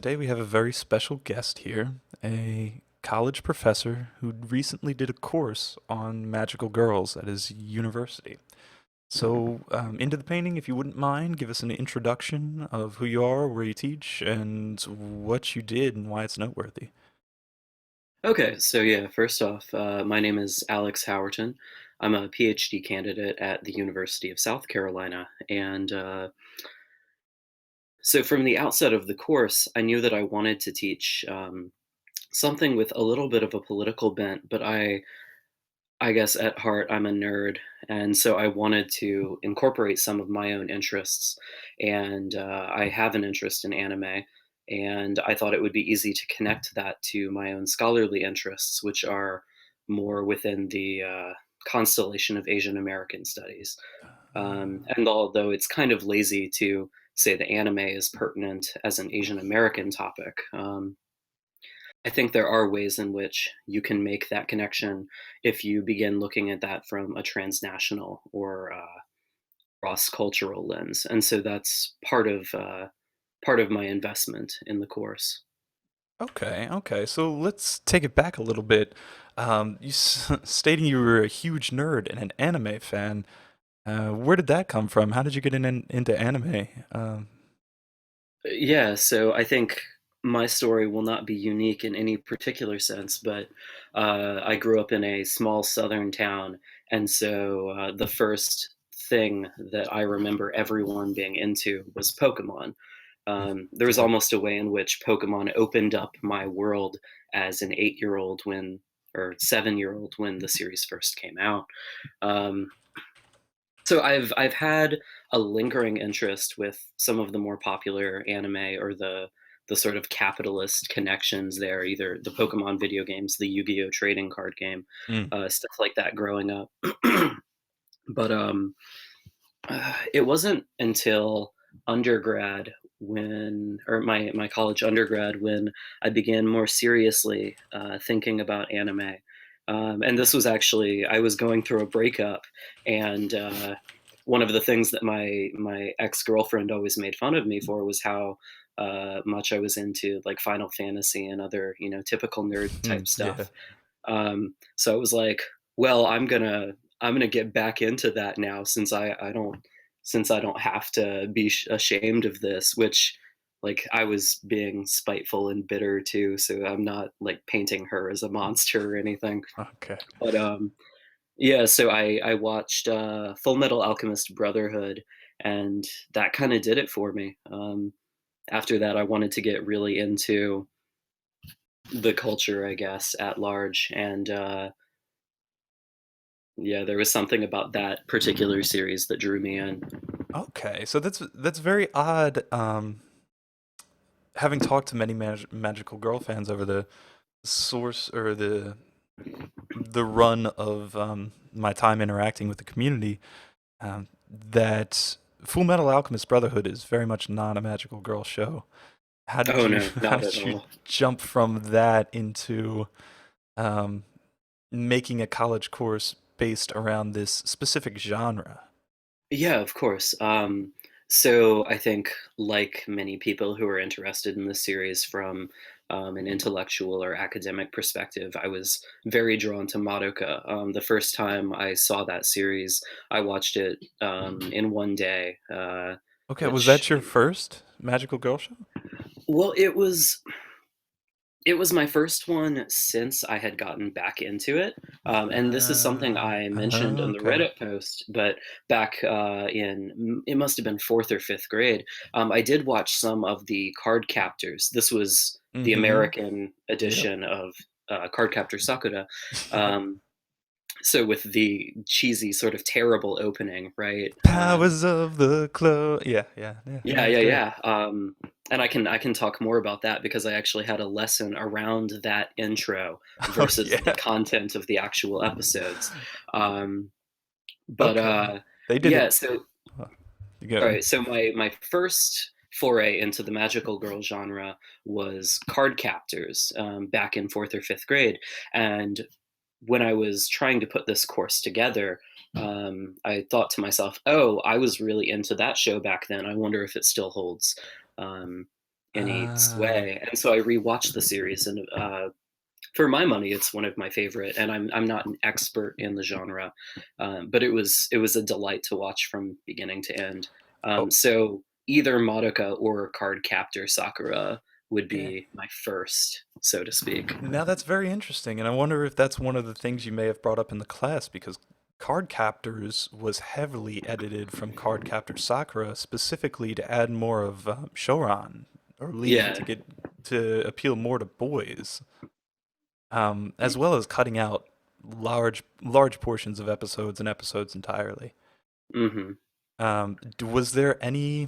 Today we have a very special guest here, a college professor who recently did a course on magical girls at his university. So, into the painting, if you wouldn't mind, give us an introduction of who you are, where you teach, and what you did and why it's noteworthy. Okay, so yeah, first off, my name is Alex Howerton. I'm a PhD candidate at the University of South Carolina. And so from the outset of the course, I knew that I wanted to teach something with a little bit of a political bent, but I guess at heart, I'm a nerd. And so I wanted to incorporate some of my own interests. And I have an interest in anime. And I thought it would be easy to connect that to my own scholarly interests, which are more within the constellation of Asian American studies. And although it's kind of lazy to say the anime is pertinent as an Asian American topic, I think there are ways in which you can make that connection if you begin looking at that from a transnational or cross-cultural lens, and so that's part of my investment in the course. Okay. So let's take it back a little bit. Stating you were a huge nerd and an anime fan. Where did that come from? How did you get into anime? Yeah, so I think my story will not be unique in any particular sense, but I grew up in a small southern town, and so the first thing that I remember everyone being into was Pokemon. There was Okay. almost a way in which Pokemon opened up my world as an 8-year old when, or 7-year old when the series first came out. Um, so I've had a lingering interest with some of the more popular anime or the sort of capitalist connections there, either the Pokemon video games, the Yu-Gi-Oh trading card game, Mm. stuff like that growing up. But it wasn't until undergrad or my college undergrad, when I began more seriously thinking about anime. And this was actually, I was going through a breakup, and one of the things that my ex girlfriend always made fun of me for was how much I was into like Final Fantasy and other typical nerd type Yeah. stuff. So I was like, well, I'm gonna get back into that now, since I don't have to be ashamed of this, which, like, I was being spiteful and bitter too, so I'm not like painting her as a monster or anything. Okay. But yeah, so I watched Full Metal Alchemist Brotherhood, and that kind of did it for me. After that, I wanted to get really into the culture, I guess, at large, and yeah, there was something about that particular series that drew me in. Okay, so that's very odd. Having talked to many magical girl fans over the source or the run of my time interacting with the community, that Full Metal Alchemist Brotherhood is very much not a magical girl show. How did Oh you no, how not at did you all. jump from that into um, making a college course based around this specific genre? Yeah, of course. So I think, like many people who are interested in this series from an intellectual or academic perspective, I was very drawn to Madoka. The first time I saw that series, I watched it in one day, Okay, was which, that your first magical girl show? well, it was my first one since I had gotten back into it, and this is something I mentioned in the Okay. Reddit post. But back it must have been fourth or fifth grade, I did watch some of the Cardcaptors. This was the Mm-hmm. American Yep. edition of Cardcaptor Sakura. Yep. Um, so with the cheesy, sort of terrible opening, right? Powers of the club. Yeah. That Yeah, was yeah, great. yeah. And I can talk more about that because I actually had a lesson around that intro Oh versus the yeah. content of the actual episodes. Um, but Okay. They did yeah, it. so Oh, you all go. right, so my first foray into the magical girl genre was card captors, back in fourth or fifth grade, and when I was trying to put this course together, I thought to myself, "Oh, I was really into that show back then. I wonder if it still holds." Um, any Ah, sway. And so I rewatched the series, and for my money, it's one of my favorite. And I'm not an expert in the genre, but it was a delight to watch from beginning to end. oh, So either Madoka or Cardcaptor Sakura would yeah. be my first, so to speak. Now that's very interesting, and I wonder if that's one of the things you may have brought up in the class because Cardcaptors was heavily edited from Cardcaptor Sakura specifically to add more of Shoran or Lee Yeah. to get to appeal more to boys, as well as cutting out large portions of episodes and episodes entirely. Hmm. Was there any?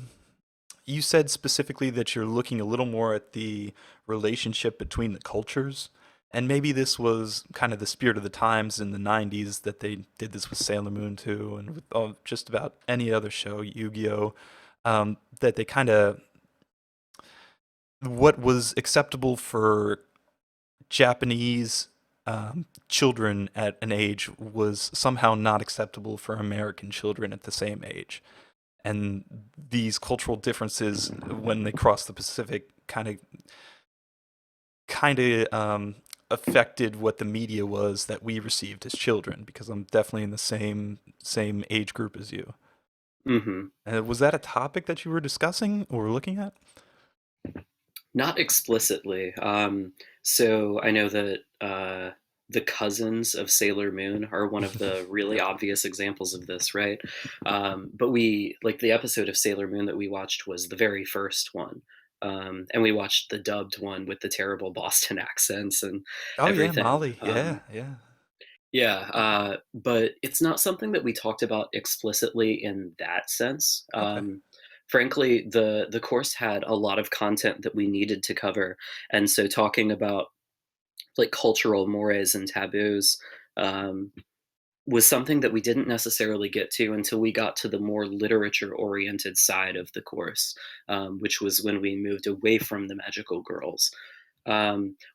You said specifically that you're looking a little more at the relationship between the cultures, and maybe this was kind of the spirit of the times in the 90s that they did this with Sailor Moon too, and with just about any other show, Yu-Gi-Oh, that they kind of what was acceptable for Japanese children at an age was somehow not acceptable for American children at the same age. And these cultural differences, when they cross the Pacific, kind of affected what the media was that we received as children. Because I'm definitely in the same age group as you. Hmm. Was that a topic that you were discussing or looking at? Not explicitly. So I know that the cousins of Sailor Moon are one of the really Yep. obvious examples of this, right? But like the episode of Sailor Moon that we watched was the very first one. And we watched the dubbed one with the terrible Boston accents and Oh yeah, everything. Molly. Yeah, yeah. Yeah, but it's not something that we talked about explicitly in that sense. Okay. Frankly, the course had a lot of content that we needed to cover, and so talking about like cultural mores and taboos um, was something that we didn't necessarily get to until we got to the more literature-oriented side of the course, which was when we moved away from the magical girls.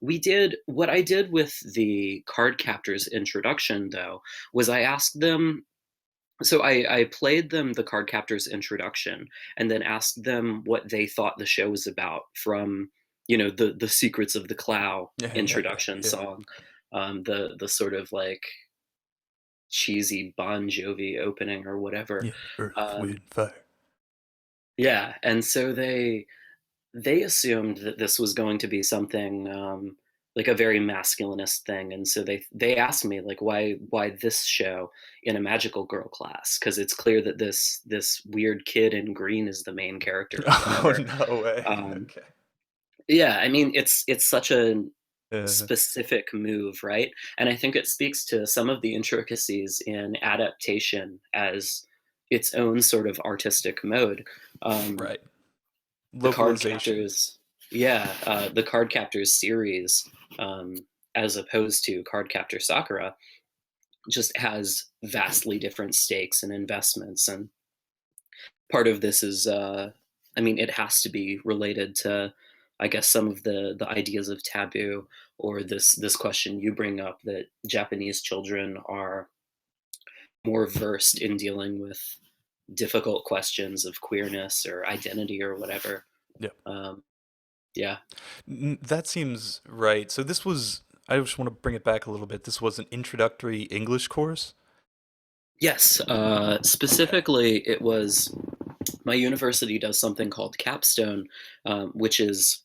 We did what I did with the card captors introduction, though, was I asked them. So I played them the card captors introduction, and then asked them what they thought the show was about from the Secrets of the Clow Yeah, yeah, introduction yeah. song, the sort of like cheesy Bon Jovi opening or whatever. Yeah, Earth, Um, Wind, Fire. yeah, and so they assumed that this was going to be something like a very masculinist thing, and so they asked me like why this show in a magical girl class, because it's clear that this weird kid in green is the main character or Oh whatever. no way. um, Okay. yeah, I mean it's such a Uh, specific move, right? And I think it speaks to some of the intricacies in adaptation as its own sort of artistic mode. um, right. the card Localization. captors yeah, the card captors series, um, as opposed to card captor Sakura, just has vastly different stakes and investments. And part of this is I mean, it has to be related to, I guess, some of the ideas of taboo, or this question you bring up, that Japanese children are more versed in dealing with difficult questions of queerness or identity or whatever. Yep. um, yeah. That seems right. So this was, I just want to bring it back a little bit. This was an introductory English course. Yes, Okay. specifically, it was my university does something called Capstone, which is,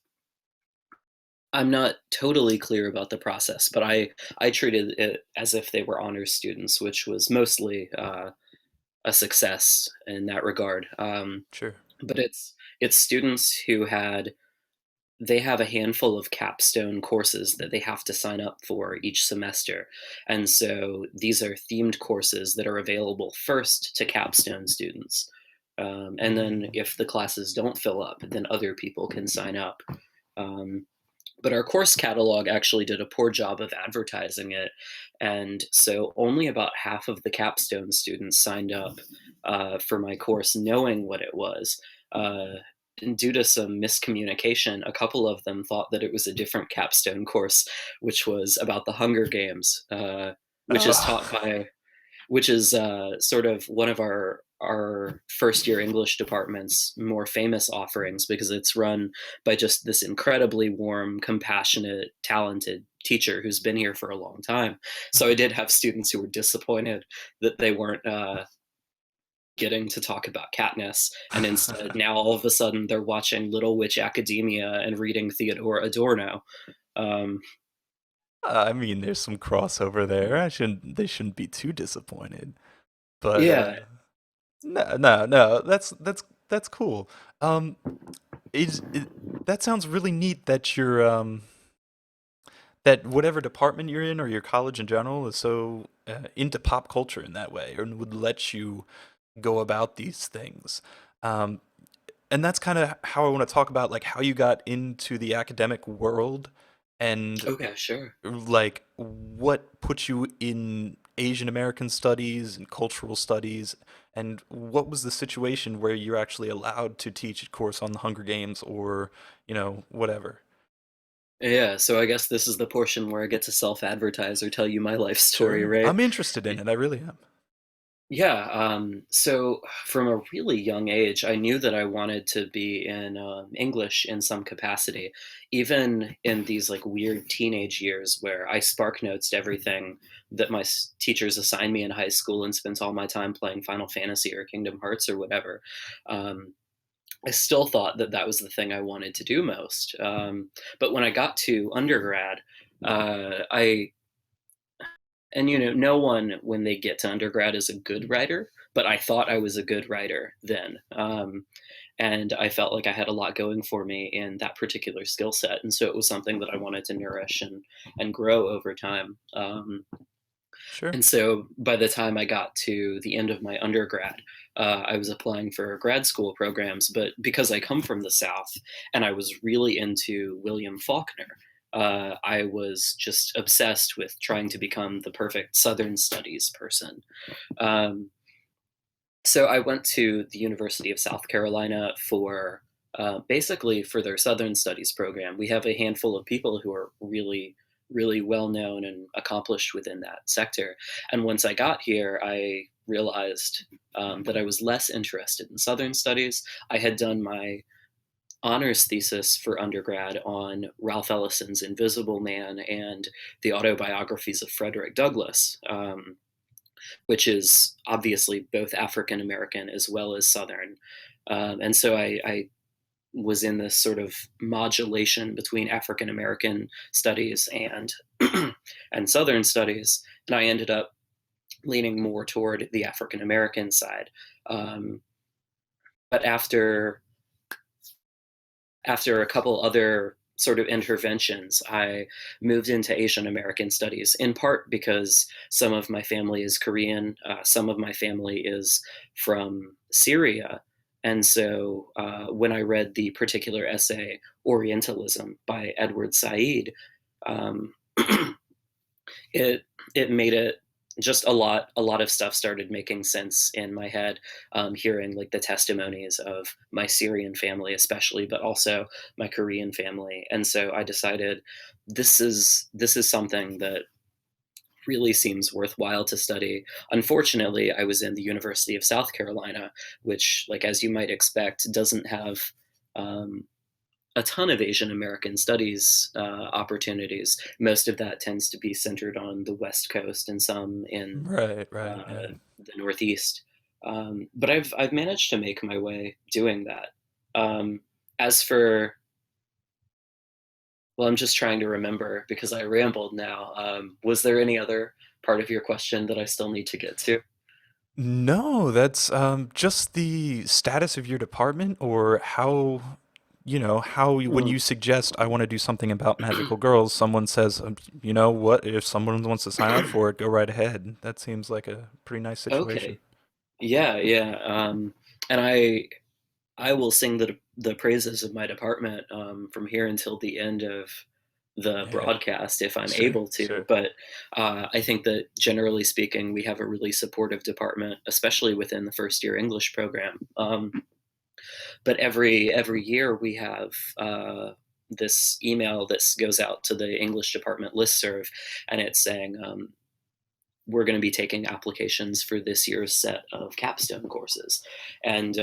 I'm not totally clear about the process, but I treated it as if they were honors students, which was mostly a success in that regard. Sure. But it's students who they have a handful of capstone courses that they have to sign up for each semester. And so these are themed courses that are available first to capstone students. And then Mm. if the classes don't fill up, then other people can sign up. Um, but our course catalog actually did a poor job of advertising it. And so only about half of the capstone students signed up for my course knowing what it was. And due to some miscommunication, a couple of them thought that it was a different capstone course, which was about the Hunger Games, which is taught Oh. by, which is sort of one of our our first year English department's more famous offerings because it's run by just this incredibly warm, compassionate, talented teacher who's been here for a long time. So I did have students who were disappointed that they weren't getting to talk about Katniss, and instead now all of a sudden they're watching Little Witch Academia and reading Theodore Adorno. Um, I mean, there's some crossover there. They shouldn't be too disappointed. But yeah, no, that's cool. Um, that sounds really neat that that whatever department you're in or your college in general is so into pop culture in that way, and would let you go about these things. Um, and that's kind of how I want to talk about like how you got into the academic world and okay, sure. like what put you in Asian American studies and cultural studies, and what was the situation where you're actually allowed to teach a course on the Hunger Games or, whatever. Yeah, so I guess this is the portion where I get to self-advertise or tell you my life story, Sure. right? I'm interested in it. I really am. Yeah, so from a really young age, I knew that I wanted to be in English in some capacity, even in these like weird teenage years where I spark notes everything that my teachers assigned me in high school and spent all my time playing Final Fantasy or Kingdom Hearts or whatever. Um, I still thought that that was the thing I wanted to do most. But when I got to undergrad, I and no one when they get to undergrad is a good writer, but I thought I was a good writer then. And I felt like I had a lot going for me in that particular skill set. And so it was something that I wanted to nourish and grow over time. Sure. And so by the time I got to the end of my undergrad, I was applying for grad school programs. But because I come from the South and I was really into William Faulkner, I was just obsessed with trying to become the perfect Southern studies person. Um, so I went to the University of South Carolina for basically for their Southern Studies program. We have a handful of people who are really, really well known and accomplished within that sector. And once I got here, I realized that I was less interested in Southern Studies. I had done my honors thesis for undergrad on Ralph Ellison's Invisible Man and the autobiographies of Frederick Douglass. Which is obviously both African American as well as Southern. And so I was in this sort of modulation between African American studies and and Southern studies, and I ended up leaning more toward the African American side. Um, but after a couple other sort of interventions, I moved into Asian American studies, in part because some of my family is Korean, some of my family is from Syria. And so when I read the particular essay, Orientalism by Edward Said, um, it it made it just a lot of stuff started making sense in my head, hearing like the testimonies of my Syrian family especially, but also my Korean family. And so I decided this is something that really seems worthwhile to study. Unfortunately, I was in the University of South Carolina, which, like as you might expect, doesn't have um, a ton of Asian American studies opportunities. Most of that tends to be centered on the West Coast and some in Right, right, yeah. the Northeast. But I've managed to make my way doing that. Um, as for well, I'm just trying to remember because I rambled now. Was there any other part of your question that I still need to get to? No, that's just the status of your department or how, when Hmm. you suggest I want to do something about magical girls, someone says, you know what, if someone wants to sign up for it, go right ahead. That seems like a pretty nice situation. Okay. Yeah, yeah. And I will sing the praises of my department from here until the end of the Yeah, broadcast if I'm sure, able to. sure. But I think that generally speaking, we have a really supportive department, especially within the first year English program. But every year we have this email that goes out to the English department listserv, and it's saying we're going to be taking applications for this year's set of capstone courses, and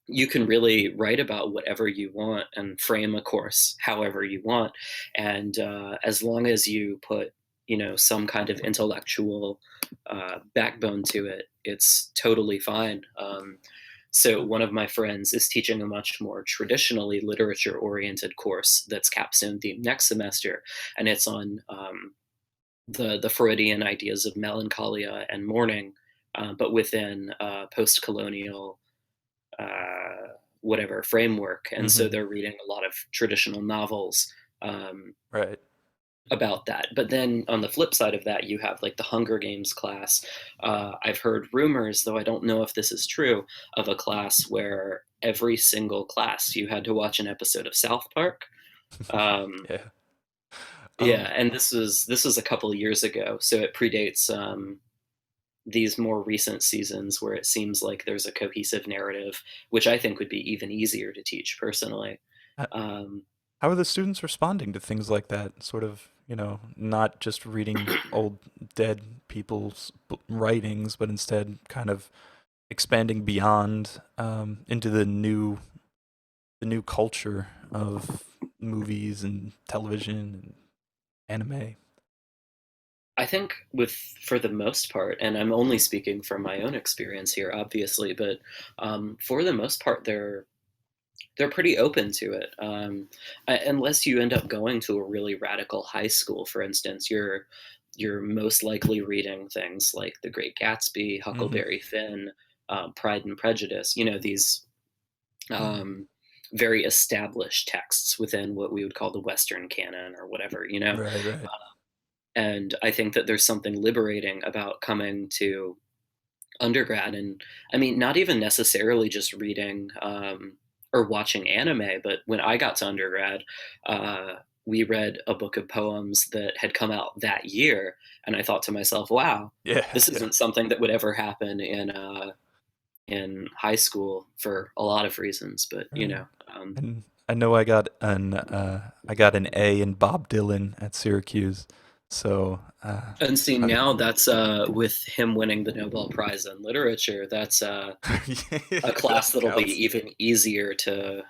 you can really write about whatever you want and frame a course however you want, and as long as you put some kind of intellectual backbone to it, it's totally fine. So one of my friends is teaching a much more traditionally literature oriented course that's capstone themed next semester, and it's on the Freudian ideas of melancholia and mourning, but within post colonial whatever framework. And so Mm-hmm. they're reading a lot of traditional novels um, Right. about that. But then on the flip side of that, you have like the Hunger Games class. I've heard rumors, though I don't know if this is true, of a class where every single class you had to watch an episode of South Park. Um, Yeah. yeah, and this was a couple of years ago, so it predates these more recent seasons where it seems like there's a cohesive narrative, which I think would be even easier to teach personally. uh, Um, how are the students responding to things like that? Sort of, not just reading old dead people's writings, but instead kind of expanding beyond into the new culture of movies and television and anime. I think for the most part, and I'm only speaking from my own experience here, obviously, but for the most part, they're pretty open to it. Unless you end up going to a really radical high school, for instance, you're most likely reading things like The Great Gatsby, Mm-hmm. Huckleberry Finn, Pride and Prejudice. These um, very established texts within what we would call the Western canon or whatever. Right, right. And I think that there's something liberating about coming to undergrad, and I mean, not even necessarily just reading or watching anime, but when I got to undergrad, we read a book of poems that had come out that year, and I thought to myself, wow, Yeah, this yeah. isn't something that would ever happen in high school for a lot of reasons, but Right. And I know I got an A in Bob Dylan at Syracuse. So and see, I, now that's with him winning the Nobel Prize in Literature, that's a that class that'll be counts. even easier to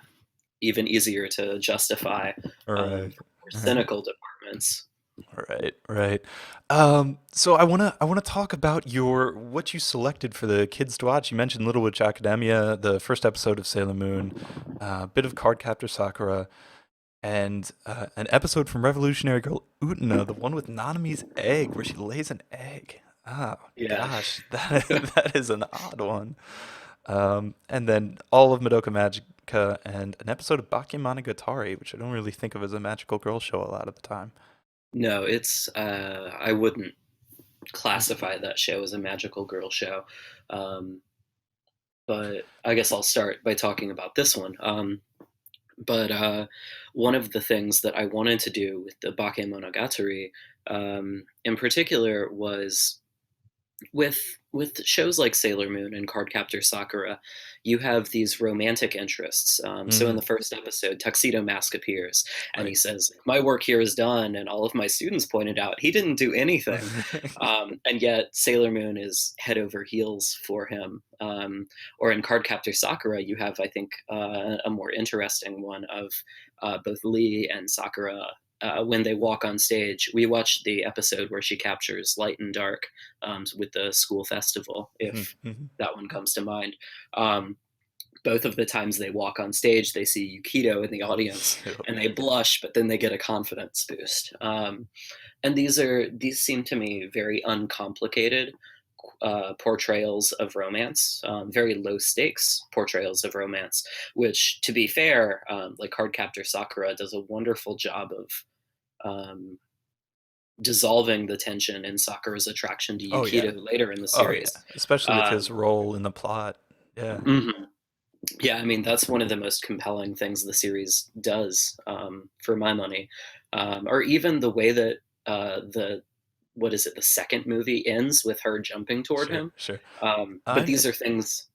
justify Right. for more Right. cynical departments. Right, right. So I wanna talk about your what you selected for the kids to watch. You mentioned Little Witch Academia, the first episode of Sailor Moon, a bit of Cardcaptor Sakura, and an episode from Revolutionary Girl Utena, the one with Nanami's egg, where she lays an egg. Oh Yeah. gosh, that is an odd one. And then all of Madoka Magica and an episode of Bakemonogatari, which I don't really think of as a magical girl show a lot of the time. No, it's I wouldn't classify that show as a magical girl show. Um, but I guess I'll start by talking about this one. But one of the things that I wanted to do with the Bakemonogatari in particular was with shows like Sailor Moon and Cardcaptor Sakura, you have these romantic interests. So in Mm, the first episode, Tuxedo Mask appears and right. he says, "My work here is done," and all of my students pointed out he didn't do anything, and yet Sailor Moon is head over heels for him. Or in Cardcaptor Sakura, you have, I think, a more interesting one of both Lee and Sakura. When they walk on stage, we watched the episode where she captures Light and Dark with the school festival, Mhm, if mhm. that one comes to mind. Um, both of the times they walk on stage, they see Yukito in the audience Yep. and they blush, but then they get a confidence boost. And these seem to me very uncomplicated portrayals of romance, very low stakes portrayals of romance, which, to be fair, like Cardcaptor Sakura does a wonderful job of um, dissolving the tension in Sakura's attraction to Oh yeah. Yukito later in the Oh yeah. series. Especially with his Um, role in the plot. Yeah. mhm. Yeah, I mean that's one of the most compelling things the series does, for my money, or even the way that the what is it, the second movie ends with her jumping toward Sure. him. Sure. But I these are things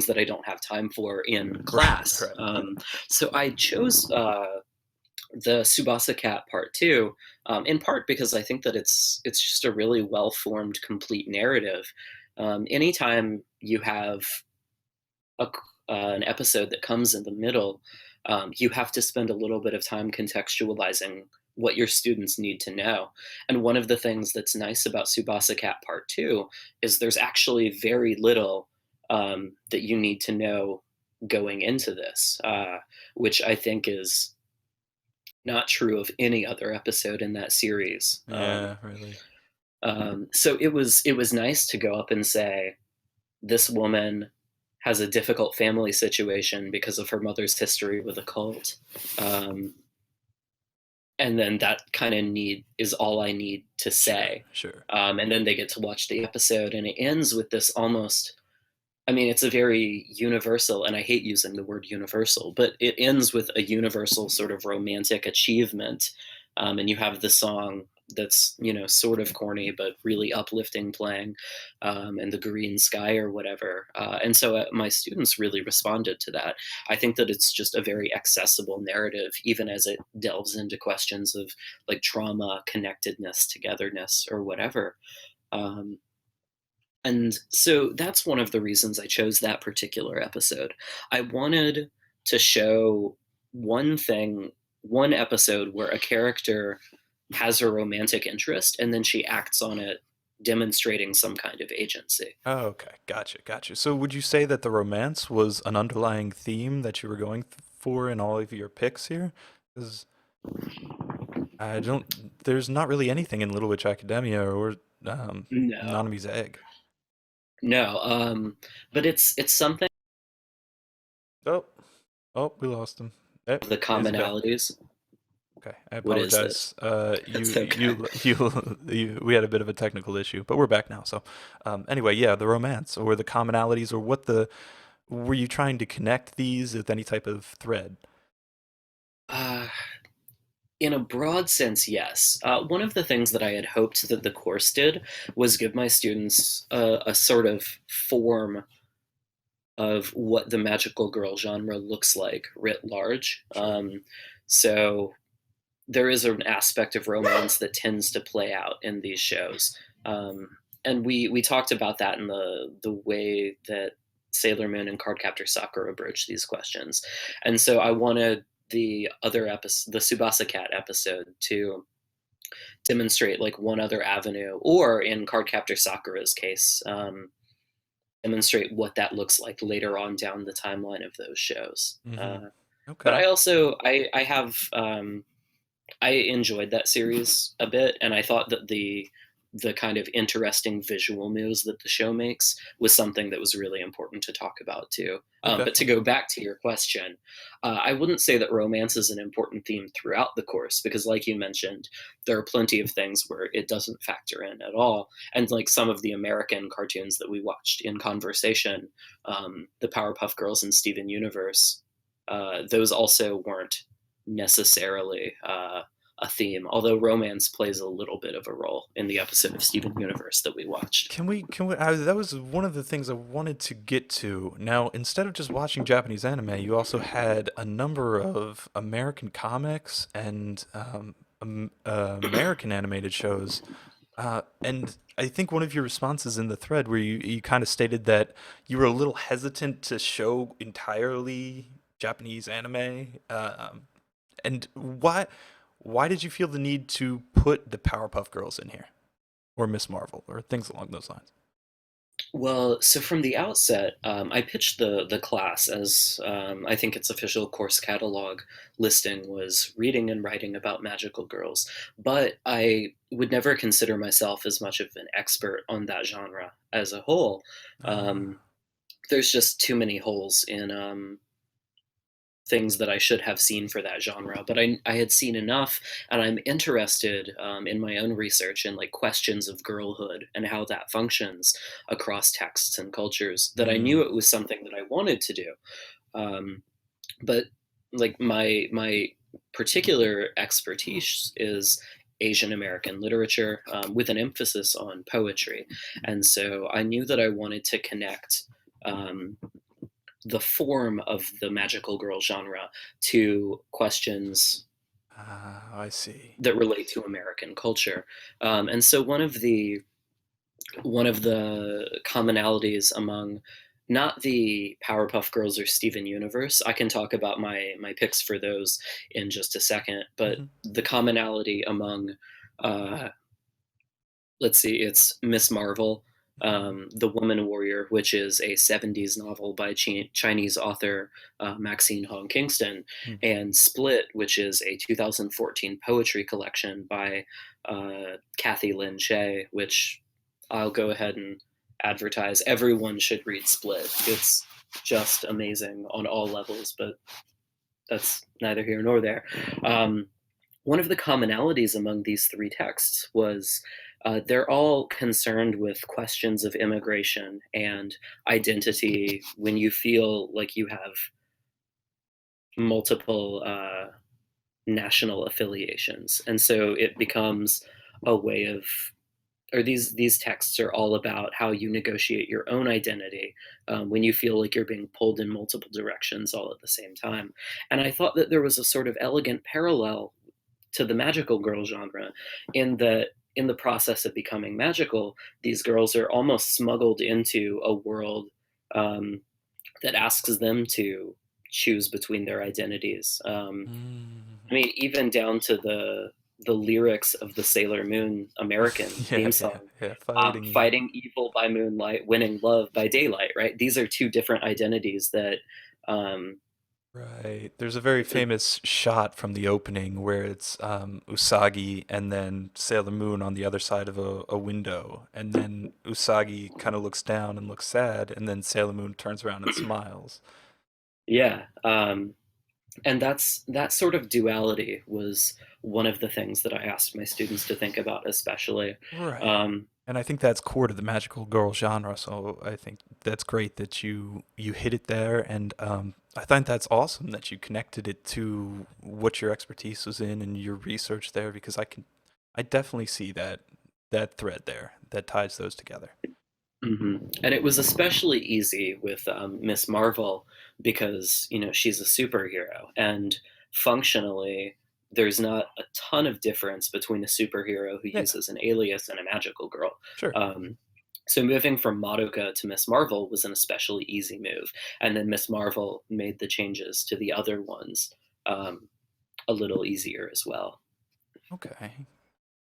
that I don't have time for in right. class. Right. So I chose the Subasa Cat Part Two, in part because I think that it's just a really well formed, complete narrative. Anytime you have a an episode that comes in the middle, you have to spend a little bit of time contextualizing what your students need to know. And one of the things that's nice about Subasa Cat Part Two is there's actually very little that you need to know going into this, which I think is not true of any other episode in that series. Yeah, really. So it was nice to go up and say, this woman has a difficult family situation because of her mother's history with a cult. Um, and then that kind of need is all I need to Sure, say. sure. And then they get to watch the episode, and it ends with this almost, I mean, it's a very universal, and I hate using the word universal, but it ends with a universal sort of romantic achievement. And you have the song that's, sort of corny, but really uplifting playing, and the green sky or whatever. And so my students really responded to that. I think that it's just a very accessible narrative, even as it delves into questions of like trauma, connectedness, togetherness, or whatever. Um, and so that's one of the reasons I chose that particular episode. I wanted to show one thing, one episode where a character has a romantic interest and then she acts on it, demonstrating some kind of agency. Oh, okay, gotcha, gotcha. So would you say that the romance was an underlying theme that you were going for in all of your picks here? Because I don't, there's not really anything in Little Witch Academia or No, Nanami's Egg. no, but it's something Oh, oh, we lost him. Eh, of the he's back. commonalities. Okay, I What is this? apologize. That's okay. We had a bit of a technical issue, but we're back now. So, anyway, yeah, the romance or the commonalities or were you trying to connect these with any type of thread? Uh, in a broad sense, yes. One of the things that I had hoped that the course did was give my students a sort of form of what the magical girl genre looks like writ large. Sure. So there is an aspect of romance that tends to play out in these shows, and we talked about that in the way that Sailor Moon and Cardcaptor Sakura broach these questions, and so I wanted the other episode, the Subasa Cat episode, to demonstrate like one other avenue, or in Cardcaptor Sakura's case, demonstrate what that looks like later on down the timeline of those shows. Mm-hmm. But Okay. I also I have I enjoyed that series a bit, and I thought that the kind of interesting visual moves that the show makes was something that was really important to talk about too. Oh, But to definitely. go back to your question, I wouldn't say that romance is an important theme throughout the course because, like you mentioned, there are plenty of things where it doesn't factor in at all. And like some of the American cartoons that we watched in conversation, the Powerpuff Girls and Steven Universe, those also weren't necessarily a theme, although romance plays a little bit of a role in the episode of Steven Universe that we watched. That was one of the things I wanted to get to. Now, instead of just watching Japanese anime, you also had a number of American comics and American animated shows. And I think one of your responses in the thread where you kind of stated that you were a little hesitant to show entirely Japanese anime. And why did you feel the need to put the Powerpuff Girls in here? Or Miss Marvel, or things along those lines. Well, so from the outset, I pitched the class as I think its official course catalog listing was reading and writing about magical girls, but I would never consider myself as much of an expert on that genre as a whole. Um, Ah, there's just too many holes in things that I should have seen for that genre, but I had seen enough, and I'm interested in my own research in like questions of girlhood and how that functions across texts and cultures that I knew mm, it was something that I wanted to do. Um, but like my particular expertise is Asian American literature, with an emphasis on poetry, and so I knew that I wanted to connect. The form of the magical girl genre to questions Ah, I see. that relate to American culture. And so one of the commonalities among not the Powerpuff Girls or Steven Universe. I can talk about my picks for those in just a second, but Hmm. the commonality among uh, let's see, it's Miss Marvel, The Woman Warrior, which is a 70s novel by Chinese author Maxine Hong Kingston, Hmm. and Split, which is a 2014 poetry collection by Kathy Lynn Shea, which I'll go ahead and advertise. Everyone should read Split. It's just amazing on all levels, but that's neither here nor there. Um, One of the commonalities among these three texts was they're all concerned with questions of immigration and identity when you feel like you have multiple national affiliations. And so it becomes a way of, or these texts are all about how you negotiate your own identity when you feel like you're being pulled in multiple directions all at the same time. And I thought that there was a sort of elegant parallel to the magical girl genre in that in the process of becoming magical, these girls are almost smuggled into a world um, that asks them to choose between their identities. I Mm. mean, even down to the lyrics of the Sailor Moon American Yeah, theme yeah, song, yeah. Fighting evil. fighting evil by moonlight, winning love by daylight. Right? These are two different identities that um, Right. There's a very famous shot from the opening where it's Usagi and then Sailor Moon on the other side of a window. And then Usagi kind of looks down and looks sad, and then Sailor Moon turns around and smiles. yeah. And that sort of duality was one of the things that I asked my students to think about, especially. Right. Um, And I think that's core to the magical girl genre. So I think that's great that you hit it there, and I think that's awesome that you connected it to what your expertise was in and your research there, because I definitely see that thread there that ties those together. and it was especially easy with Miss Marvel because she's a superhero, and functionally, there's not a ton of difference between a superhero who Yeah, uses an alias and a magical girl. sure. Um, so moving from Madoka to Miss Marvel was an especially easy move, and then Miss Marvel made the changes to the other ones um, a little easier as well. Okay,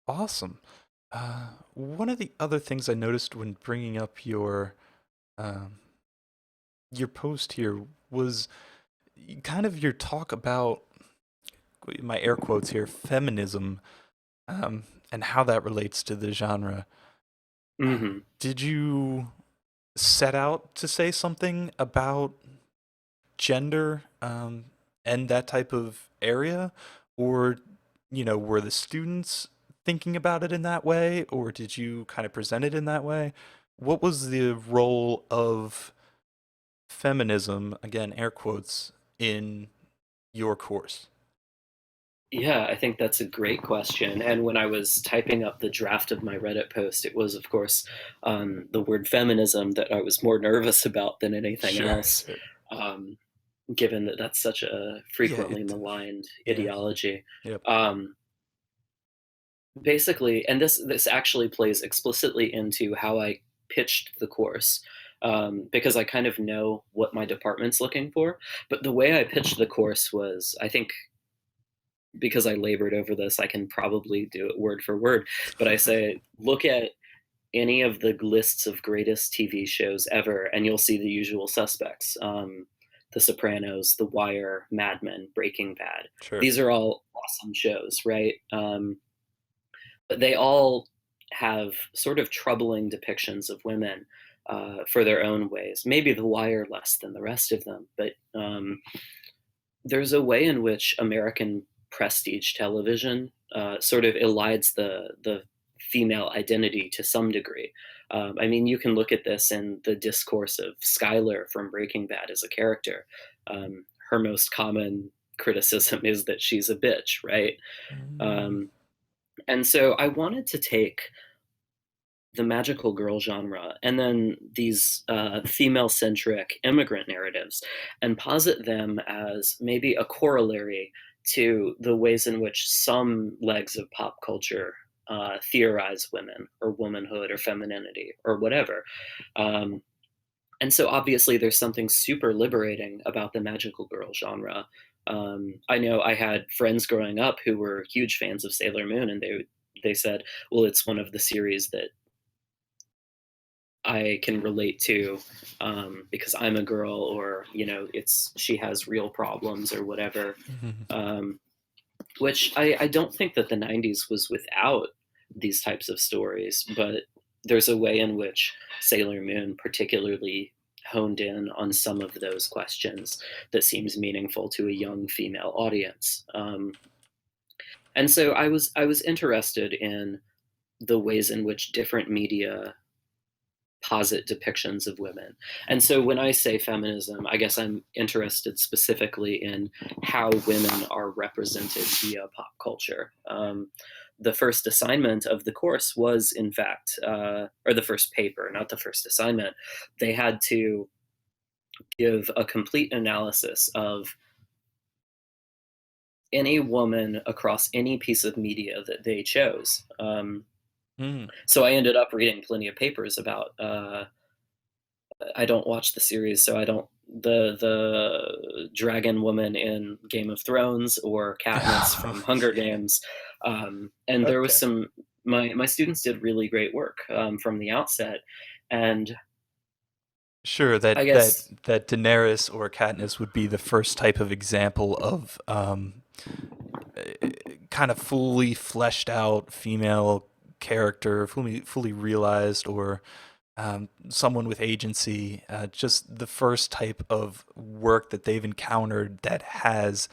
awesome. One of the other things I noticed when bringing up um, your post here was kind of your talk about, my air quotes here, feminism, and how that relates to the genre. hmm Did you set out to say something about gender, and that type of area, or were the students thinking about it in that way, or did you kind of present it in that way? What was the role of feminism, again air quotes, in your course? Yeah, I think that's a great question. And when I was typing up the draft of my Reddit post, it was, of course, the word feminism that I was more nervous about than anything Sure, else, sure. um, given that that's such a Yeah, frequently maligned yeah, ideology. yep. Um, Basically, and this actually plays explicitly into how I pitched the course. Because I kind of know what my department's looking for. But the way I pitched the course was, I think, because I labored over this, I can probably do it word for word. But I say, look at any of the lists of greatest TV shows ever, and you'll see the usual suspects: The Sopranos, The Wire, Mad Men, Breaking Bad. Sure. These are all awesome shows, right? But they all have sort of troubling depictions of women for their own ways. Maybe The Wire less than the rest of them, but there's a way in which American prestige television sort of elides the female identity to some degree. I mean, you can look at this in the discourse of Skylar from Breaking Bad as a character. Her most common criticism is that she's a bitch, right? Mm, Um, and so I wanted to take the magical girl genre and then these female centric immigrant narratives and posit them as maybe a corollary to the ways in which some legs of pop culture theorize women or womanhood or femininity or whatever. Um, and so obviously there's something super liberating about the magical girl genre. I know I had friends growing up who were huge fans of Sailor Moon, and they said, "Well, it's one of the series that I can relate to because I'm a girl, or it's she has real problems or whatever." Mhm. Um, which I don't think that the '90s was without these types of stories, but there's a way in which Sailor Moon particularly honed in on some of those questions that seems meaningful to a young female audience. And so I was interested in the ways in which different media posit depictions of women. And so when I say feminism, I guess I'm interested specifically in how women are represented via pop culture. The first assignment of the course was, in fact, or the first paper, not the first assignment, they had to give a complete analysis of any woman across any piece of media that they chose. Mm. So I ended up reading plenty of papers about I don't watch the series, so I don't the dragon woman in Game of Thrones or Katniss from Hunger Yeah. Games, and there was Okay. some. My students did really great work from the outset, and Sure, I that guess that Daenerys or Katniss would be the first type of example of kind of fully fleshed out female character, fully realized, or someone with agency. Just the first type of work that they've encountered that has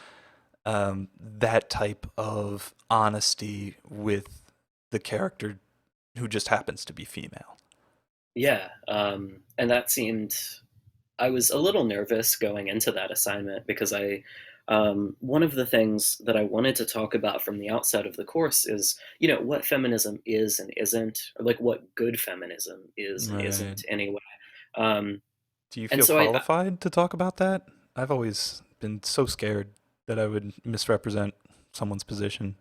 that type of honesty with the character who just happens to be female. yeah, and that seemed I was a little nervous going into that assignment because one of the things that I wanted to talk about from the outset of the course is, what feminism is and isn't, or like what good feminism is and Right. isn't anyway. Um, Do you and feel so qualified to talk about that? I've always been so scared that I would misrepresent someone's position.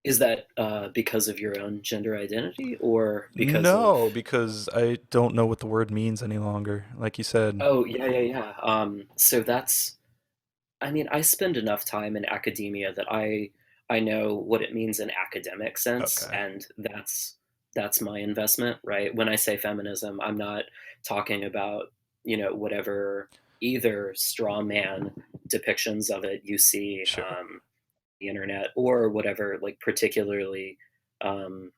is that because of your own gender identity or because of, No, because I don't know what the word means any longer. Like you said. oh, yeah, yeah, yeah. So I mean, I spend enough time in academia that I know what it means in academic sense, Okay. and that's my investment, right? When I say feminism, I'm not talking about, whatever either straw man depictions of it you see Sure. the internet or whatever like particularly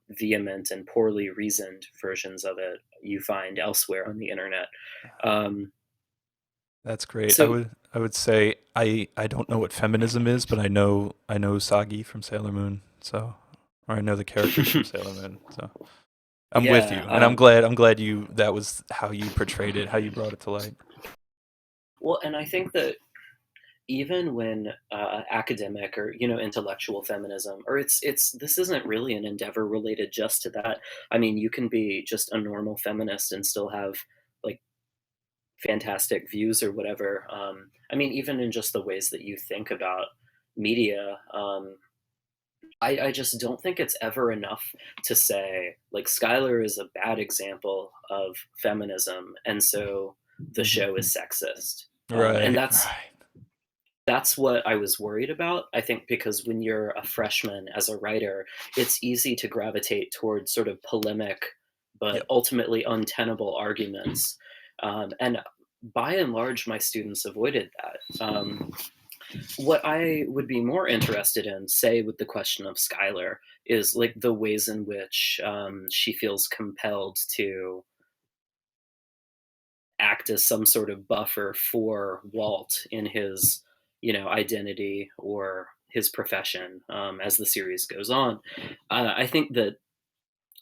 vehement and poorly reasoned versions of it you find elsewhere on the internet. Um, That's great. so I would say I don't know what feminism is, but I know Sagi from Sailor Moon, so or I know the characters from Sailor Moon. So I'm with yeah, you, and I'm glad you that was how you portrayed it, how you brought it to light. well, and I think that even when academic or intellectual feminism, or it's this isn't really an endeavor related just to that. I mean, you can be just a normal feminist and still have like fantastic views or whatever. I mean, even in just the ways that you think about media, I just don't think it's ever enough to say like Skylar is a bad example of feminism, and so the Hmm. show is sexist. And Right, that's right. that's what I was worried about. I think because when you're a freshman as a writer, it's easy to gravitate towards sort of polemic, but Yep. ultimately untenable arguments. And by and large, my students avoided that. What I would be more interested in, say, with the question of Skylar, is like the ways in which she feels compelled to act as some sort of buffer for Walt in his, identity or his profession as the series goes on. I think that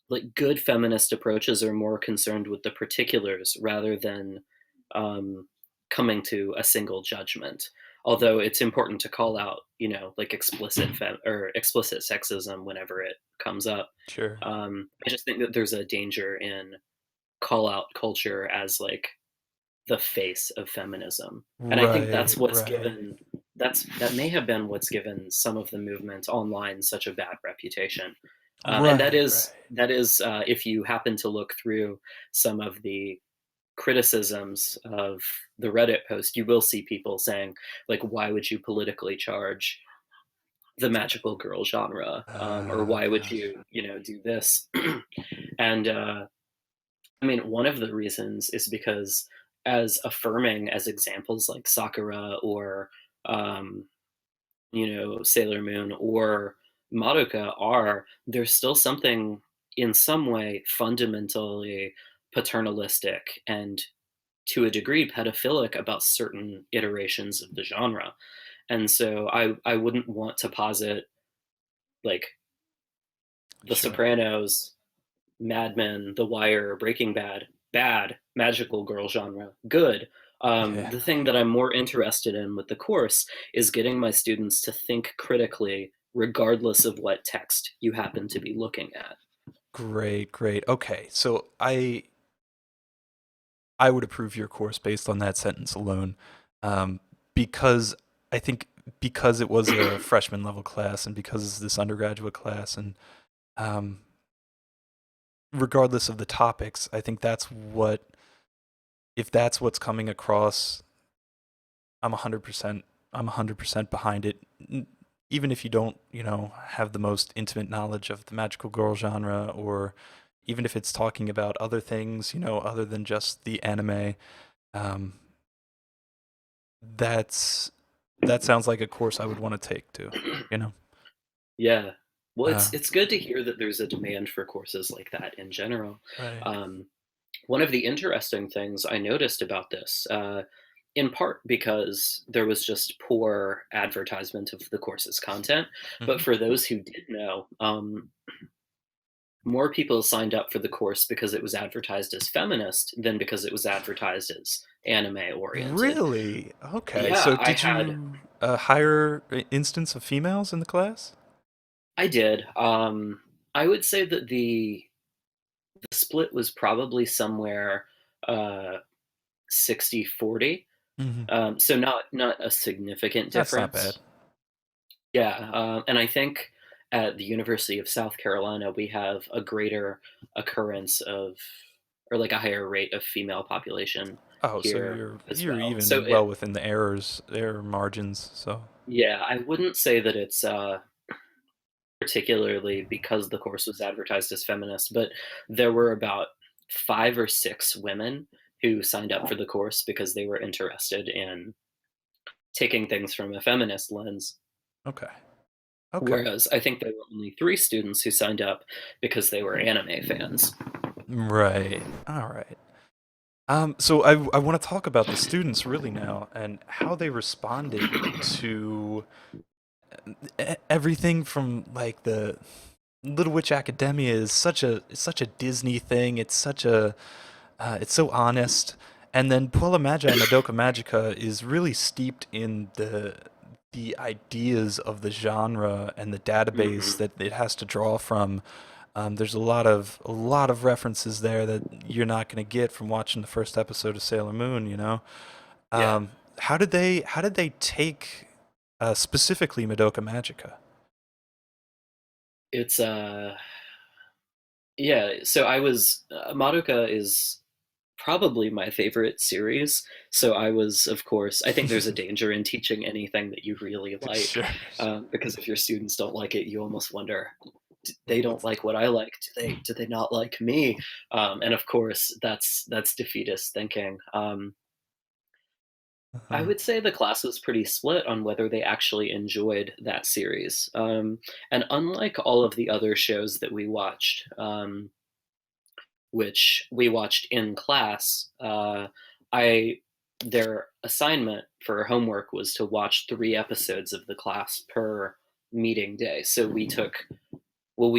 like good feminist approaches are more concerned with the particulars rather than um, coming to a single judgment. Although it's important to call out, like or explicit sexism whenever it comes up. Sure. I just think that there's a danger in call out culture as like the face of feminism. And I think Right, that's what's right. given that may have been what's given some of the movement online such a bad reputation. And Right, right. that is if you happen to look through some of the criticisms of the Reddit post, you will see people saying, like, why would you politically charge the magical girl genre? Or Oh why would gosh. you, do this? And I mean, one of the reasons is because as affirming as examples like Sakura or, um, Sailor Moon or Madoka are, there's still something in some way fundamentally paternalistic and to a degree pedophilic about certain iterations of the genre. And so I wouldn't want to posit like The Sure. Sopranos, Mad Men, The Wire, Breaking Bad, bad, magical girl genre, good. Yeah. The thing that I'm more interested in with the course is getting my students to think critically, regardless of what text you happen to be looking at. Great, great. Okay, so I would approve your course based on that sentence alone, um, because I think because it was a freshman level class and because it's this undergraduate class, and um, regardless of the topics, I think that's what if that's what's coming across, I'm 100%. I'm 100% behind it. Even if you don't, have the most intimate knowledge of the magical girl genre, or even if it's talking about other things, other than just the anime. Um, that's that sounds like a course I would want to take too. You know. Yeah. Well, Uh, it's good to hear that there's a demand for courses like that in general. right. Um, One of the interesting things I noticed about this, in part because there was just poor advertisement of the course's content, but Hmm. for those who did know, more people signed up for the course because it was advertised as feminist than because it was advertised as anime oriented. Really? Okay. Yeah, So did you hire an instance of females in the class? I did. I would say that the split was probably somewhere uh, 60-40. Hmm. So not a significant That's not bad. difference. Yeah, and I think at the University of South Carolina, we have a greater occurrence of, or like a higher rate of female population Oh, so here you're as you're well. So even well within the error margins. So yeah, I wouldn't say that it's particularly because the course was advertised as feminist, but there were about 5 or 6 women who signed up for the course because they were interested in taking things from a feminist lens. okay, okay, Whereas I think there were only 3 students who signed up because they were anime fans. right, all right. So I want to talk about the students really now and how they responded to everything from like the Little Witch Academia is such a Disney thing. It's so honest, and then Puella Magi and Madoka Magica is really steeped in the ideas of the genre and the database Mhm. that it has to draw from. There's a lot of references there that you're not going to get from watching the first episode of Sailor Moon. Yeah. How did they take specifically Madoka Magica? It's, yeah, so I was Madoka is probably my favorite series, so I was, of course I think there's a danger in teaching anything that you really like, Sure, sure. because if your students don't like it, you almost wonder, they don't What's like what I like. Do they not like me? And of course, that's defeatist thinking. I uh-huh. would say the class was pretty split on whether they actually enjoyed that series. And unlike all of the other shows that we watched, which we watched in class, I their assignment for homework was to watch 3 episodes of the class per meeting day. So we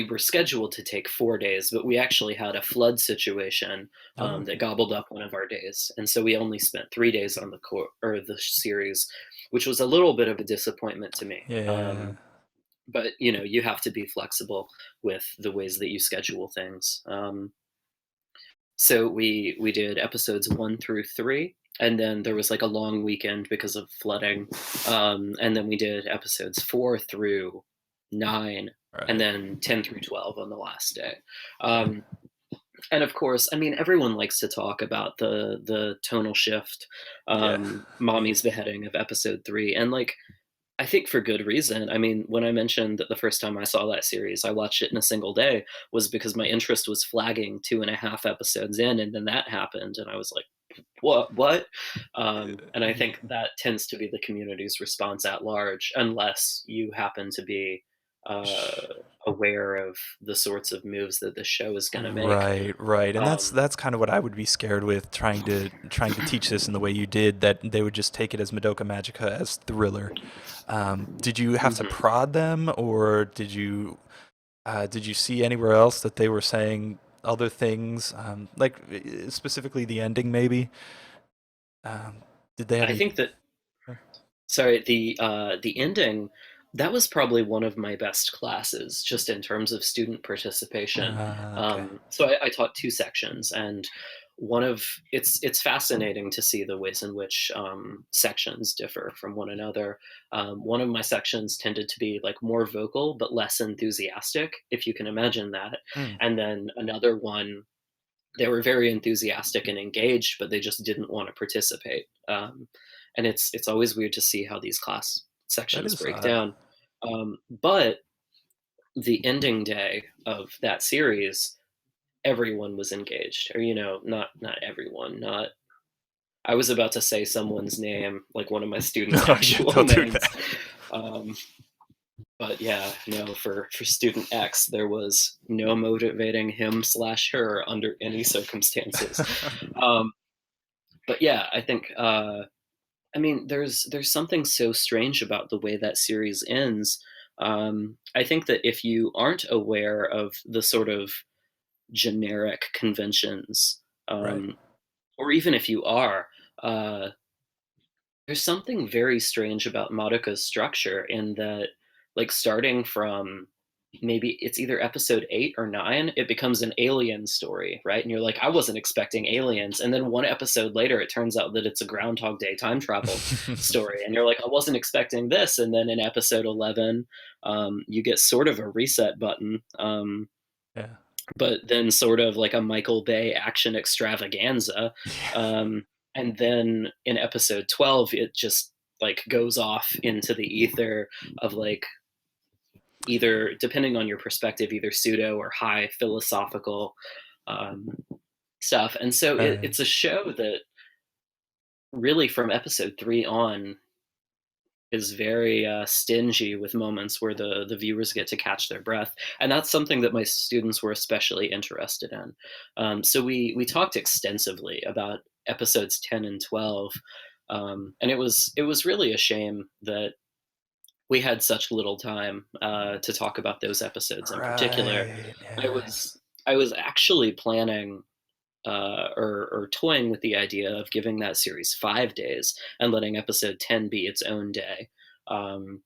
were scheduled to take 4 days, but we actually had a flood situation Oh, that gobbled up one of our days, and so we only spent 3 days on the series, which was a little bit of a disappointment to me. yeah. But you have to be flexible with the ways that you schedule things. So we did episodes 1 through 3. and then there was like a long weekend because of flooding, and then we did episodes 4 through 9, and Right. then 10 through 12 on the last day. Okay. Um, and of course, I mean, everyone likes to talk about the tonal shift, Yeah. Mommy's beheading of episode 3, and like I think for good reason. I mean, when I mentioned that the first time I saw that series, I watched it in a single day, was because my interest was flagging 2.5 episodes in, and then that happened, and I was like, "What? What?" And I Yeah. think that tends to be the community's response at large, unless you happen to be uh, Sh- aware of the sorts of moves that the show is going to make. Right, right. And that's Um, that's kind of what I would be scared with trying to teach this in the way you did, that they would just take it as Madoka Magica as thriller. Did you have to mhm. prod them, or did you see anywhere else that they were saying other things, like specifically the ending maybe? Um, did they have I any? think that Sorry, the ending, that was probably one of my best classes, just in terms of student participation. Okay. So I taught 2 sections, and it's fascinating to see the ways in which sections differ from one another. One of my sections tended to be like more vocal but less enthusiastic, if you can imagine that, Hmm. and then another one, they were very enthusiastic and engaged, but they just didn't want to participate. And it's always weird to see how these class That sections is break odd. down. But the ending day of that series, everyone was engaged, or not everyone, not. I was about to say someone's name, like one of my students' No, yeah, actual don't do names. that. Um, but yeah, no, for student X, there was no motivating him slash her under any circumstances. Um, but yeah, I think I mean there's something so strange about the way that series ends. I think that if you aren't aware of the sort of generic conventions, Right. um, or even if you are, uh, there's something very strange about Madoka's structure in that, like, starting from maybe it's either episode 8 or 9, it becomes an alien story, right? And you're like, "I wasn't expecting aliens." And then 1 episode later, it turns out that it's a Groundhog Day time travel story, and you're like, "I wasn't expecting this." And then in episode 11, you get sort of a reset button, Yeah. but then sort of like a Michael Bay action extravaganza. Yeah. And then in episode 12, it just like goes off into the ether of like either, depending on your perspective, either pseudo or high philosophical um, stuff. And so Right. it's a show that really from episode 3 on is very stingy with moments where the viewers get to catch their breath, and that's something that my students were especially interested in. So we talked extensively about episodes 10 and 12, and it was really a shame that we had such little time to talk about those episodes in particular. Right. I Yeah. was I was actually planning or toying with the idea of giving that series 5 days and letting episode 10 be its own day. Um,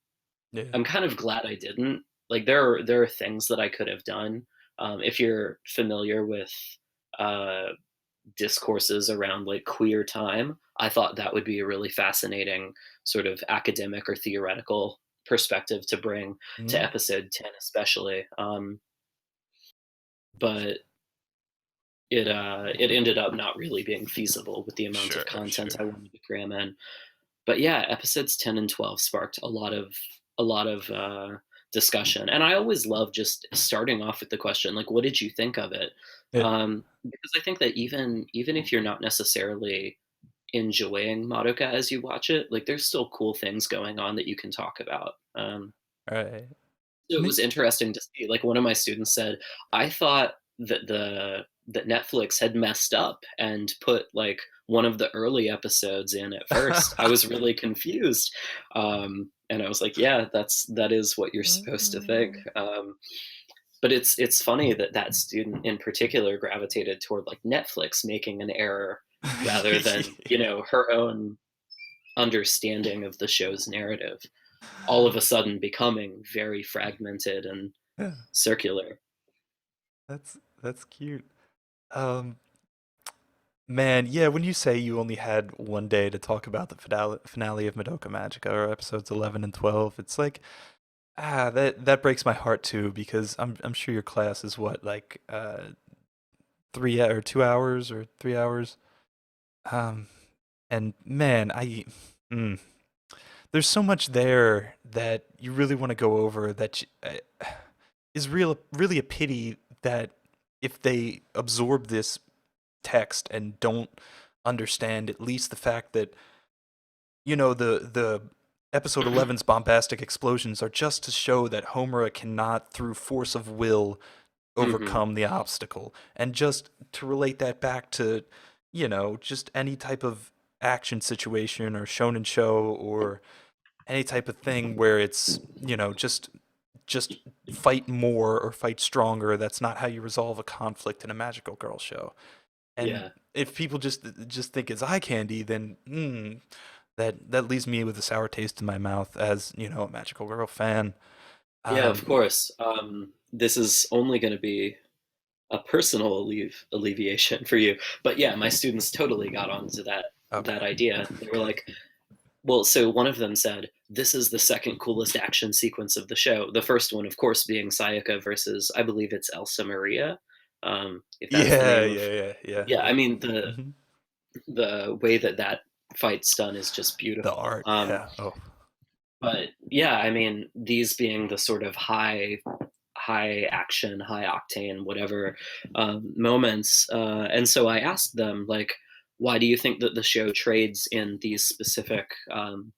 Yeah. I'm kind of glad I didn't. Like there are things that I could have done. If you're familiar with uh, discourses around like queer time, I thought that would be a really fascinating sort of academic or theoretical perspective to bring to Mm. episode 10, especially. But it ended up not really being feasible with the amount of Sure. content Sure. I wanted to cram in. But yeah, episodes 10 and 12 sparked a lot of discussion, and I always love just starting off with the question like, "What did you think of it?" Yeah. Because I think that even if you're not necessarily enjoying Madoka as you watch it, like there's still cool things going on that you can talk about. Right. So it Me. was interesting to see, like, one of my students said, "I thought that Netflix had messed up and put, like, one of the early episodes in at first. I was really confused." And I was like, "Yeah, that is what you're supposed to think." But it's funny that that student in particular gravitated toward, like, Netflix making an error rather than, her own understanding of the show's narrative, all of a sudden becoming very fragmented and Yeah. circular. That's cute. Um, Man, yeah, when you say you only had one day to talk about the finale of Madoka Magica or episodes 11 and 12, it's like, that breaks my heart too, because I'm sure your class is what, like 2 hours or 3 hours. Um, and man, mm, there's so much there that you really want to go over that is really a pity that if they absorb this text and don't understand at least the fact that the episode 11's bombastic explosions are just to show that Homura cannot through force of will Hmm. overcome the obstacle, and just to relate that back to just any type of action situation or shonen show or any type of thing where it's just fight more or fight stronger. That's not how you resolve a conflict in a magical girl show. And Yeah. if people just think it's eye candy, then that leaves me with a sour taste in my mouth as a magical girl fan. Yeah, of um course. This is only going to be a personal alleviation for you. But yeah, my students totally got onto that okay, idea. They were good. like, well, so one of them said, "This is the second coolest action sequence of the show." The first one, of course, being Sayaka versus, I believe it's Elsa Maria, if that's the Yeah, name of. yeah, yeah, yeah, Yeah, I yeah. mean Hmm. the way that that fight's done is just The beautiful. art, yeah. Oh, But yeah, I mean, these being the sort of high action, high octane, whatever moments. And so I asked them, like, why do you think that the show trades in these specific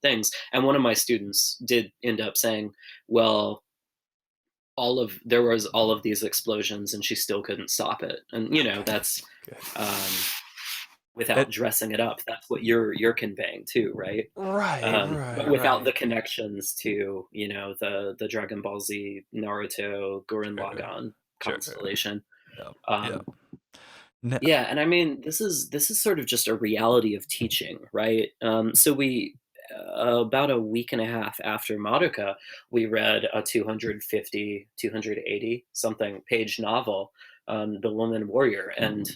things? And one of my students did end up saying, well, there was all of these explosions and she still couldn't stop it. And okay, that's good. um, without It dressing it up. That's what you're conveying too, right? Right, But right, without right. the connections to the Dragon Ball Z, Naruto, Gurren Sure, Lagann sure. constellation. Yep, Um, yep. No, yeah, and I mean, this is sort of just a reality of teaching, right? So we about a week and a half after Madoka, we read a 250, 280 something page novel, The Woman Warrior, and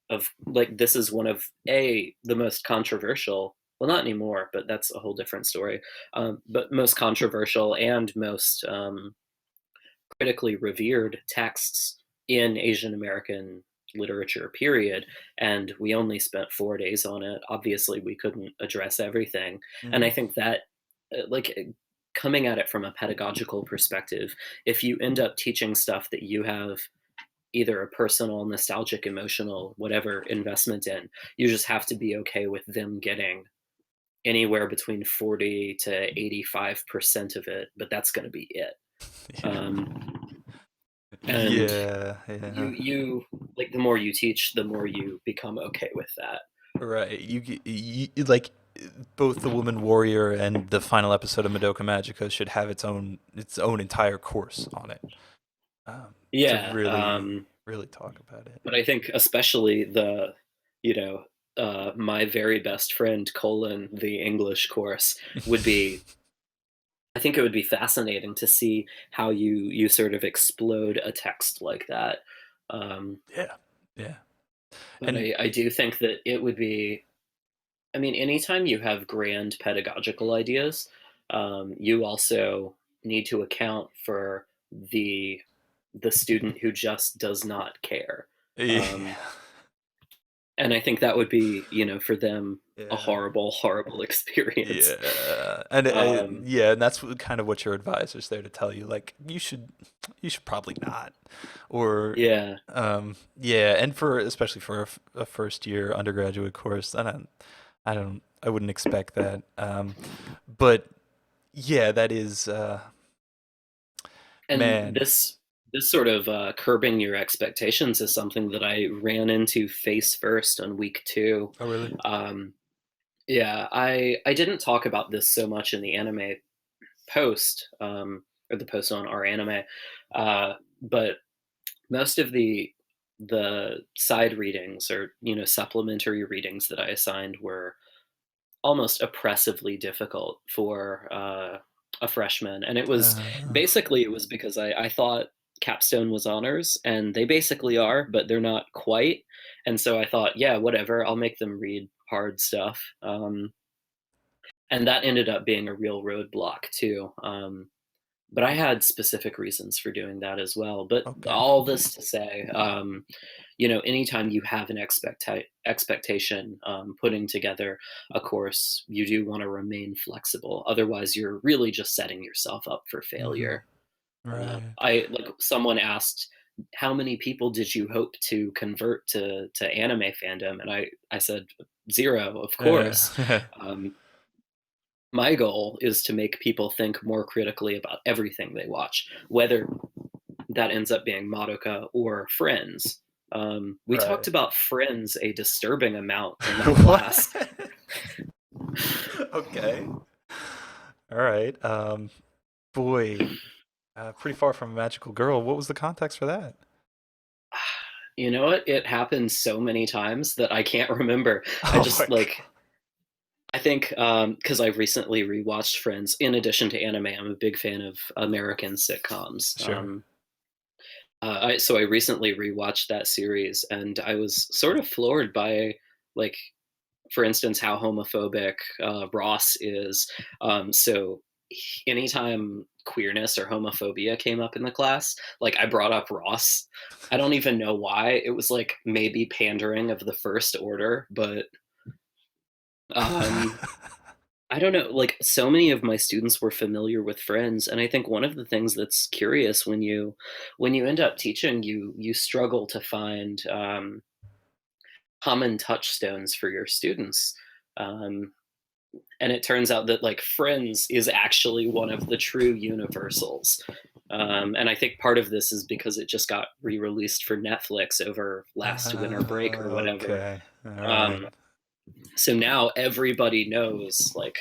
of like this is one of the most controversial. Well, not anymore, but that's a whole different story. But most controversial and most critically revered texts in Asian American literature, period. And we only spent 4 days on it. Obviously, we couldn't address everything. And I mhm. think that, coming at it from a pedagogical perspective, if you end up teaching stuff that you have either a personal, nostalgic, emotional, whatever investment in, you just have to be okay with them getting anywhere between 40 to 85% of it, but that's going to be it. Yeah. Um, and Yeah, yeah. you like the more you teach, the more you become okay with that. Right. Like both the Woman Warrior and the final episode of Madoka Magica should have its own entire course on it. To Yeah, really talk about it. but I think especially you know, my very best friend colon the English course would be. I think it would be fascinating to see how you sort of explode a text like that. Um, Yeah. Yeah. but And I do think that it would be. I mean, anytime you have grand pedagogical ideas, you also need to account for the the student who just does not care. yeah. Um, and I think that would be, for them a Yeah. horrible, horrible experience. Yeah, and Um, yeah, and that's kind of what your advisor's there to tell you. Like, you should probably not, or, yeah, yeah, and especially for a first year undergraduate course, I wouldn't expect that. But yeah, that is, and man. this sort of curbing your expectations is something that I ran into face first on week two. Oh, really? Um, yeah, I didn't talk about this so much in the anime post, or the post on our anime, but most of the side readings or supplementary readings that I assigned were almost oppressively difficult for a freshman, and it was Uh, basically it was because I thought. Capstone was honors, and they basically are, but they're not quite. And so I thought, yeah, whatever, I'll make them read hard stuff. And that ended up being a real roadblock too. But I had specific reasons for doing that as well. But Okay. all this to say, anytime you have an expectation putting together a course, you do want to remain flexible. Otherwise, you're really just setting yourself up for Mm-hmm. failure. Right. I like someone asked, "How many people did you hope to convert to anime fandom?" And I said, "0, of course." Yeah. Um, my goal is to make people think more critically about everything they watch, whether that ends up being Madoka or Friends. We talked Right. about Friends a disturbing amount in that class. What? Okay. All right. Boy, pretty far from a magical girl. What was the context for that? You know what? It happens so many times that I can't remember. I Oh my just God. like I think because I've recently rewatched Friends. In addition to anime, I'm a big fan of American sitcoms. Sure. So I recently rewatched that series, and I was sort of floored by, like, for instance, how homophobic Ross is. So anytime queerness or homophobia came up in the class, like I brought up Ross. I don't even know why. It was like maybe pandering of the first order, but um, I don't know. Like so many of my students were familiar with Friends, and I think one of the things that's curious when you end up teaching, you struggle to find common touchstones for your students. Um, and it turns out that like Friends is actually one of the true universals. And I think part of this is because it just got re-released for Netflix over last winter break or whatever. Okay. All right. Um, so now everybody knows, like,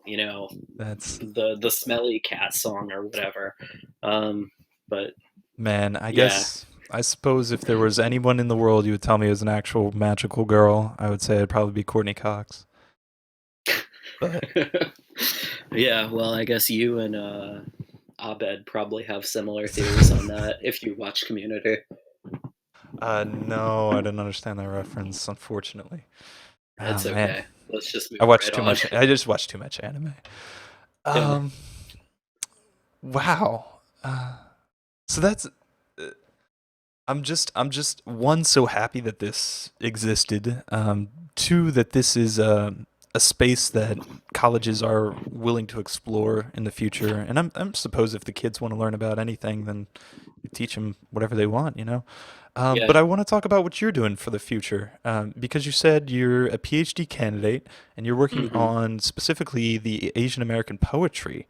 you know, That's the smelly cat song or whatever. Um, but Man, I yeah. guess I suppose if there was anyone in the world you would tell me was an actual magical girl, I would say it'd probably be Courtney Cox. But Yeah, well, I guess you and Abed probably have similar theories on that if you watch Community. no, I didn't understand that reference, unfortunately. Oh It's man, okay. Let's just I move watched right too on. much. I just watched too much anime. Yeah. Um, wow. So that's. I'm just one so happy that this existed. Two that this is a space that colleges are willing to explore in the future. And I'm suppose if the kids want to learn about anything, then you teach them whatever they want, you know. Yeah. But I want to talk about what you're doing for the future, because you said you're a PhD candidate and you're working Hmm. on specifically the Asian American poetry.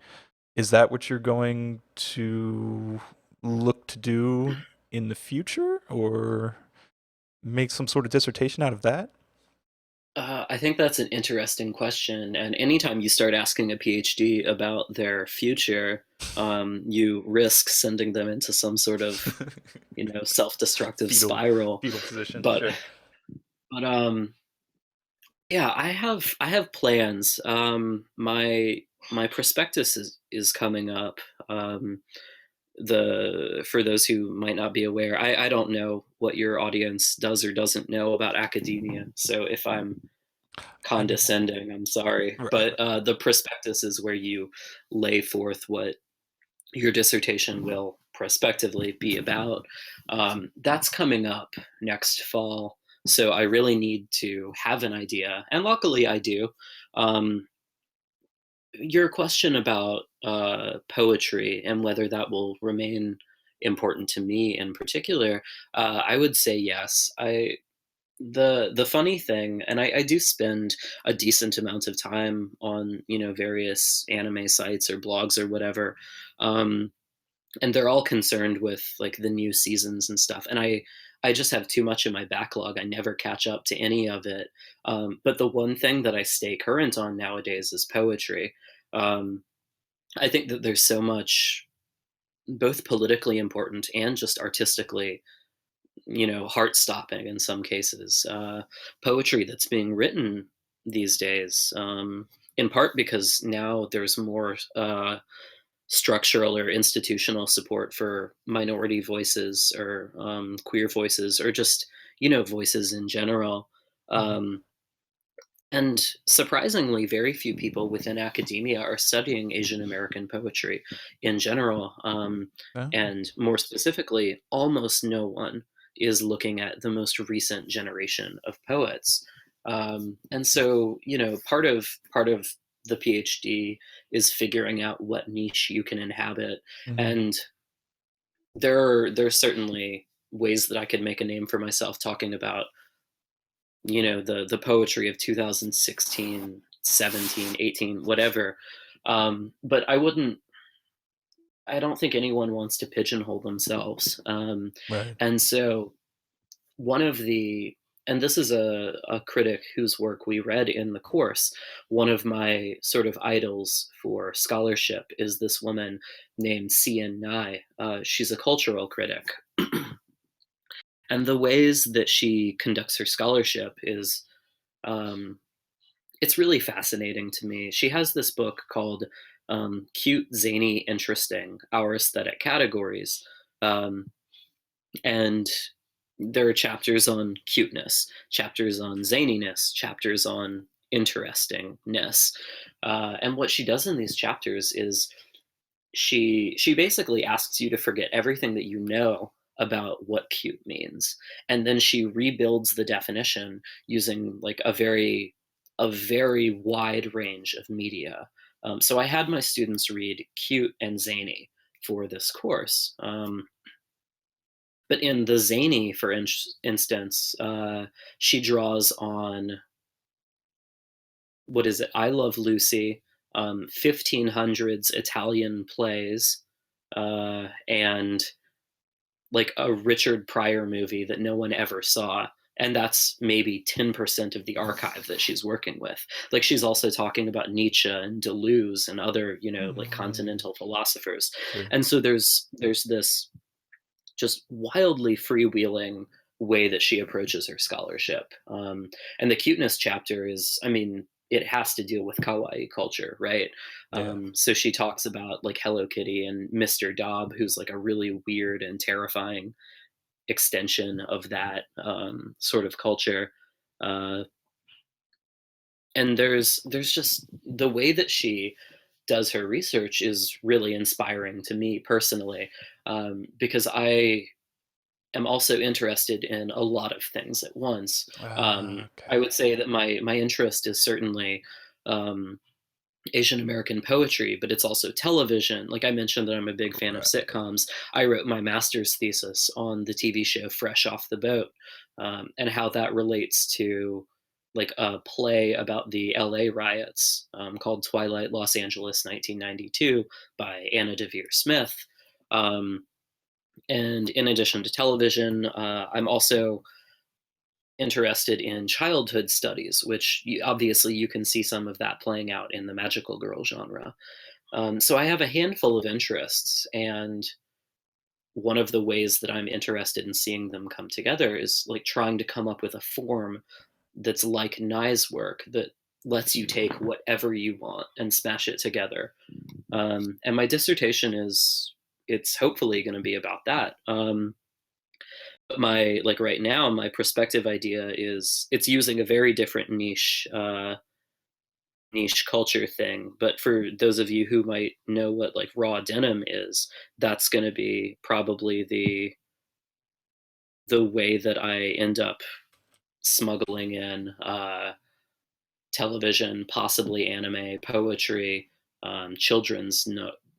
Is that what you're going to look to do in the future, or make some sort of dissertation out of that? I think that's an interesting question. And anytime you start asking a PhD about their future, you risk sending them into some sort of, self-destructive fetal spiral. fetal position, But, sure. but yeah, I have plans. My prospectus is coming up. The For those who might not be aware, I don't know what your audience does or doesn't know about academia. So if I'm I mean, condescending, I'm sorry. right, But right. the prospectus is where you lay forth what your dissertation will prospectively be about. That's coming up next fall. So I really need to have an idea. And luckily I do. Um, your question about poetry and whether that will remain important to me in particular, I would say yes. The funny thing, and I do spend a decent amount of time on various anime sites or blogs or whatever, um, and they're all concerned with like the new seasons and stuff. And I just have too much in my backlog. I never catch up to any of it. But the one thing that I stay current on nowadays is poetry. Um, I think that there's so much, both politically important and just artistically, heart stopping in some cases. Poetry that's being written these days, in part because now there's more. structural or institutional support for minority voices or queer voices or just voices in general. Mhm. Um, and surprisingly, very few people within academia are studying Asian American poetry in general. Yeah. And more specifically, almost no one is looking at the most recent generation of poets. And so, part of the PhD is figuring out what niche you can inhabit. Mhm. And there's certainly ways that I could make a name for myself talking about the poetry of 2016, 17, 18, whatever. But I don't think anyone wants to pigeonhole themselves. Right. And so one of the and this is a critic whose work we read in the course. One of my sort of idols for scholarship is this woman named Cian Nye. She's a cultural critic. And the ways that she conducts her scholarship is um, it's really fascinating to me. She has this book called Cute, Zany, Interesting: Our Aesthetic Categories. Um, and there are chapters on cuteness, chapters on zaniness, chapters on interestingness. And what she does in these chapters is she basically asks you to forget everything that you know about what cute means, and then she rebuilds the definition using like a very wide range of media. So I had my students read cute and zany for this course, but in the zany, for instance, she draws on, what is it, I Love Lucy, 1500s Italian plays, and like a Richard Pryor movie that no one ever saw. And that's maybe 10% of the archive that she's working with. Like she's also talking about Nietzsche and Deleuze and other, like Mm, continental philosophers. sure. And so there's this just wildly freewheeling way that she approaches her scholarship. And the cuteness chapter is, I mean, it has to deal with kawaii culture, right? Yeah. So she talks about like Hello Kitty and Mr. Dobb, who's like a really weird and terrifying extension of that sort of culture. Uh, and there's just the way that she does her research is really inspiring to me personally, because I am also interested in a lot of things at once. Ah, I okay. would say that my interest is certainly um, Asian American poetry, but it's also television. Like I mentioned that I'm a big fan of Right. sitcoms. I wrote my master's thesis on the TV show Fresh Off the Boat, and how that relates to like a play about the LA riots, called Twilight Los Angeles 1992 by Anna Devere Smith. Um, and in addition to television, I'm also interested in childhood studies, which obviously you can see some of that playing out in the magical girl genre. So I have a handful of interests, and one of the ways that I'm interested in seeing them come together is like trying to come up with a form that's like Nye's work that lets you take whatever you want and smash it together. And my dissertation is it's hopefully going to be about that. But my like right now, my prospective idea is it's using a very different niche culture thing. But for those of you who might know what like raw denim is, that's going to be probably the way that I end up smuggling in television, possibly anime, poetry, children's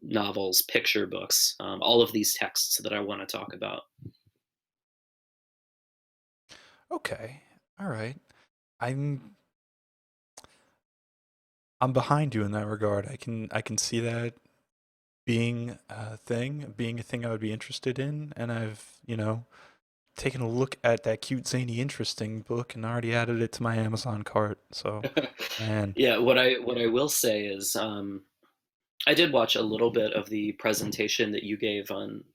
novels, picture books, all of these texts that I want to talk about. Okay. All right. I'm I'm behind you in that regard. I can see that being a thing I would be interested in, and I've, taken a look at that cute, zany, interesting book and already added it to my Amazon cart. So, man, Yeah, what I will say is, I did watch a little bit of the presentation that you gave on,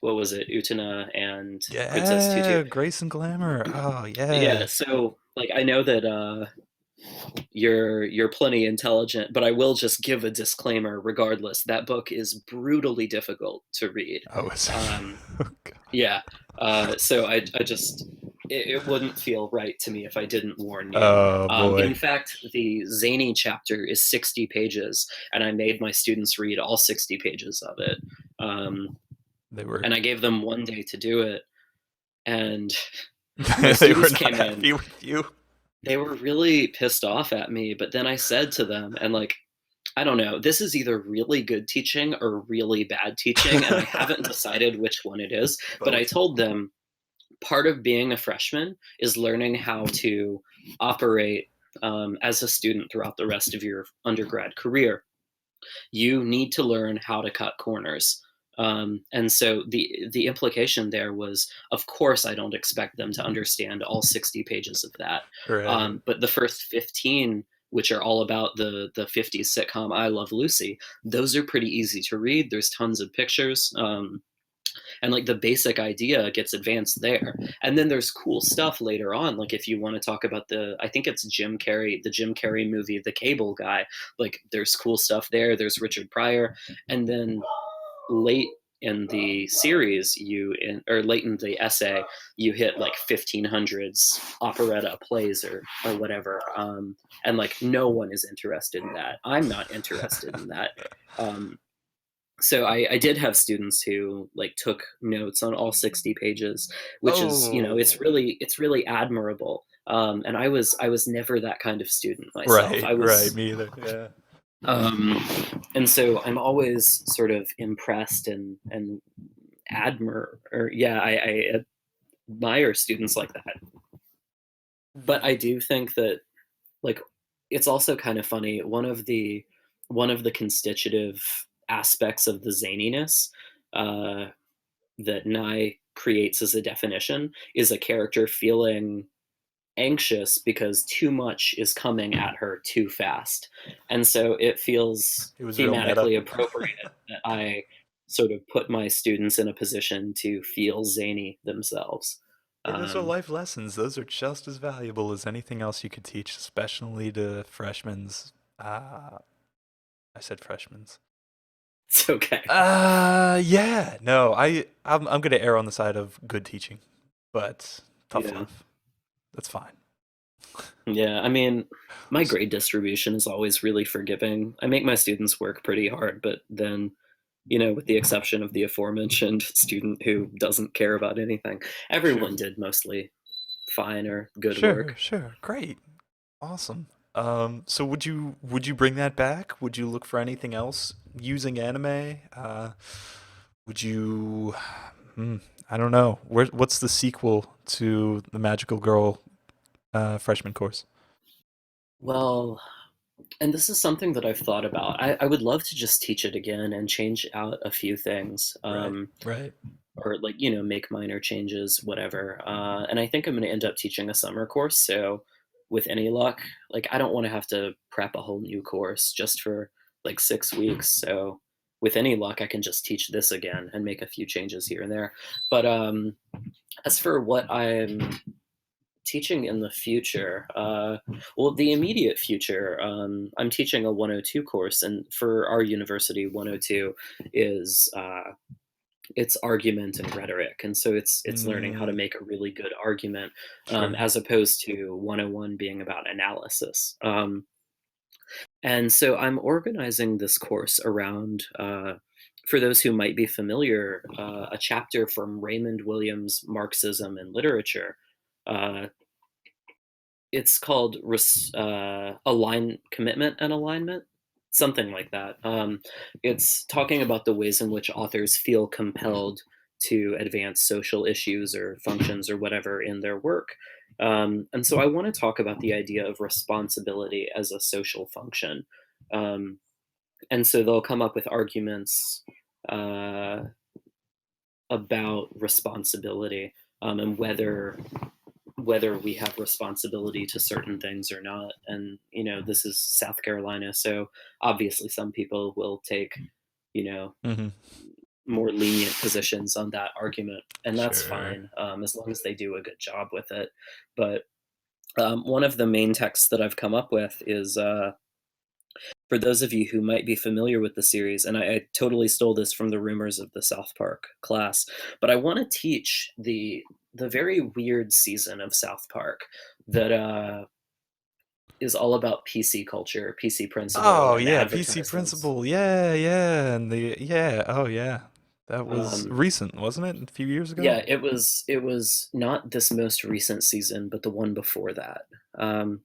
what was it, Utena and Princess Tutu. yeah, Grace and Glamour. Oh, Yeah, yeah. so like I know that you're plenty intelligent, but I will just give a disclaimer regardless. That book is brutally difficult to read. Oh, is it? Um, Oh, God. yeah, so I just it wouldn't feel right to me if I didn't warn you. Oh boy. In fact, the zany chapter is 60 pages, and I made my students read all 60 pages of it. Um, They were and I gave them one day to do it, and my they were students not came in. happy with you. They were really pissed off at me, but then I said to them, and like, I don't know, this is either really good teaching or really bad teaching, and I haven't decided which one it is. But I Both. told them part of being a freshman is learning how to operate as a student throughout the rest of your undergrad career. You need to learn how to cut corners. And so the implication there was, of course, I don't expect them to understand all 60 pages of that, Right. but the first 15, which are all about the 50s sitcom I Love Lucy, those are pretty easy to read. There's tons of pictures. And like the basic idea gets advanced there, and then there's cool stuff later on, like if you want to talk about I think it's the Jim Carrey movie The Cable Guy. Like there's cool stuff there, there's Richard Pryor. And then late in the series, or late in the essay, you hit like 1500s operetta plays or whatever. And like no one is interested in that. I'm not interested in that. um, so I did have students who like took notes on all 60 pages, which is, Oh. it's really admirable. And I was never that kind of student myself. Right, right, me either. Yeah. Um, and so I'm always sort of impressed and admire, or yeah, I admire students like that. But I do think that, like, it's also kind of funny. One of the constitutive aspects of the zaniness, uh, that Nye creates as a definition, is a character feeling anxious because too much is coming at her too fast. And so it feels It was real meta. thematically appropriate that I sort of put my students in a position to feel zany themselves. Hey, those are Um, life lessons. Those are just as valuable as anything else you could teach, especially to freshmen's. I said freshmen's. it's okay. Yeah. No, I'm gonna err on the side of good teaching, but tough Yeah. love. That's fine. Yeah, I mean, my S- grade distribution is always really forgiving. I make my students work pretty hard, but then, with the exception of the aforementioned student who doesn't care about anything, Sure. everyone did mostly fine or good Sure, work. sure. Great. Awesome. So would you bring that back? Would you look for anything else using anime? Would you hmm, I don't know. What's the sequel to the Magical Girl freshman course? Well, and this is something that I've thought about. I would love to just teach it again and change out a few things. Right. Right. Or like make minor changes, whatever. And I think I'm going to end up teaching a summer course. So with any luck, like I don't want to have to prep a whole new course just for like 6 weeks. So with any luck, I can just teach this again and make a few changes here and there. But as for what I'm teaching in the future, well, the immediate future, I'm teaching a 102 course, and for our university, 102 is it's argument and rhetoric, and so it's learning how to Mm, make a really good argument, sure. as opposed to 101 being about analysis. And so I'm organizing this course around, for those who might be familiar, a chapter from Raymond Williams' Marxism and Literature. Uh, it's called Align Commitment and Alignment, something like that. It's talking about the ways in which authors feel compelled to advance social issues or functions or whatever in their work. And so I want to talk about the idea of responsibility as a social function. Um, and so they'll come up with arguments uh, about responsibility, and whether we have responsibility to certain things or not. And this is South Carolina, so obviously some people will take you know Hmm. more lenient positions on that argument, and that's Sure. fine, as long as they do a good job with it. But One of the main texts that I've come up with is for those of you who might be familiar with the series, and I totally stole this from the rumors of the South Park class, but I want to teach the very weird season of South Park that is all about PC culture, PC principle, Oh and yeah, PC advertisements. Principal. Yeah, yeah, and the yeah. Oh yeah, that was Um, recent, wasn't it? A few years ago. yeah, it was not this most recent season, but the one before that. Um,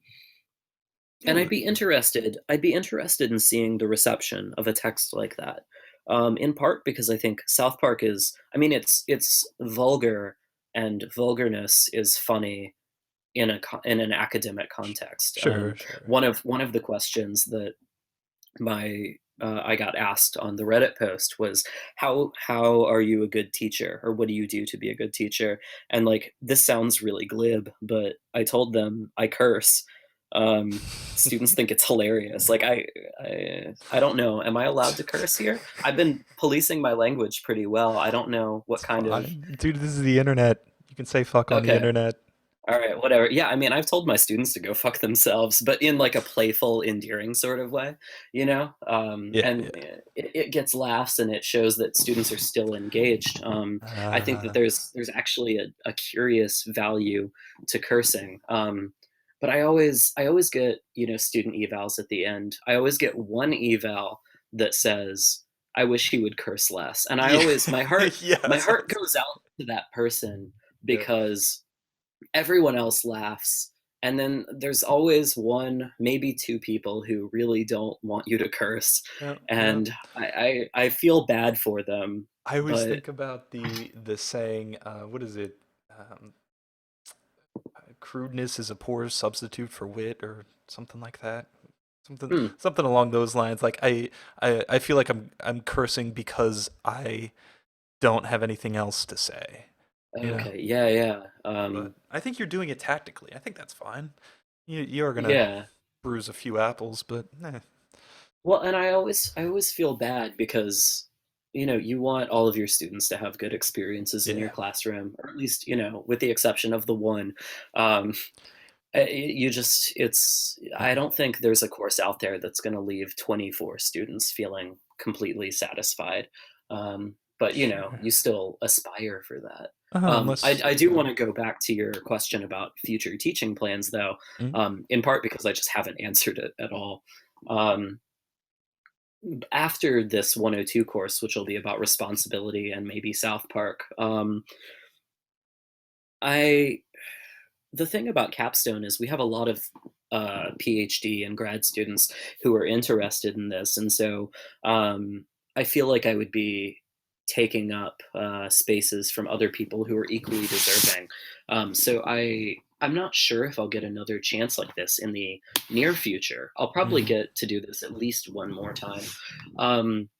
and Hmm. I'd be interested in seeing the reception of a text like that. In part because I think South Park is, I mean, it's vulgar, and vulgarness is funny in an academic context. Sure, sure. One of the questions that my I got asked on the Reddit post was how are you a good teacher, or what do you do to be a good teacher? And like, this sounds really glib, but I told them I curse. Students think it's hilarious. Like, I don't know. Am I allowed to curse here? I've been policing my language pretty well. I don't know what It's kind of. fine, dude. This is the internet. You can say fuck on the Okay. internet. All right, whatever. Yeah, I mean, I've told my students to go fuck themselves, but in like a playful, endearing sort of way, you know? Yeah, And yeah. it gets laughs, and it shows that students are still engaged. I think that Uh, there's actually a curious value to cursing. But I always get, student evals at the end. I always get one eval that says, "I wish he would curse less," and I yeah. always my Yes. heart goes out to that person Yeah. because everyone else laughs, and then there's always one, maybe two people who really don't want you to curse, Yeah. Yeah. and I feel bad for them, I always but think about the saying. What is it? Um, Crudeness is a poor substitute for wit, or something like that. hmm, Something along those lines. Like I feel like I'm cursing because I don't have anything else to say. You know. okay, yeah, yeah, But I think you're doing it tactically. I think that's fine. You're gonna yeah. bruise a few apples, but Well, and I always feel bad because, you want all of your students to have good experiences in your yeah. classroom, or at least, with the exception of the one. Um, you just it's I Yeah. don't think there's a course out there that's going to leave 24 students feeling completely satisfied. But Sure. you still aspire for that. I, Unless I you do know. want to go back to your question about future teaching plans, though, Mm, in part because I just haven't answered it at all. Um, After this 102 course, which will be about responsibility and maybe South Park, I the thing about Capstone is we have a lot of PhD and grad students who are interested in this, and so I feel like I would be taking up spaces from other people who are equally deserving. So I'm not sure if I'll get another chance like this in the near future. I'll probably mhm, get to do this at least one more time. Um,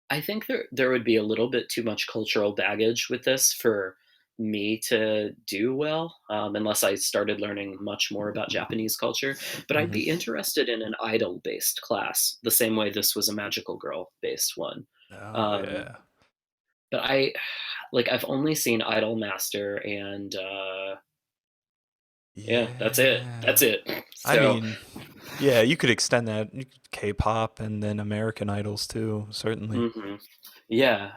I think there would be a little bit too much cultural baggage with this for me to do well, unless I started learning much more about Japanese culture. But I'd mhm. be interested in an idol-based class, the same way this was a magical girl-based one. Oh Um, yeah. but I've only seen Idol Master, and yeah, that's it. Yeah. That's it. I So. mean, yeah, you could extend that. You could K-pop and then American Idols too, certainly. Mhm. Yeah,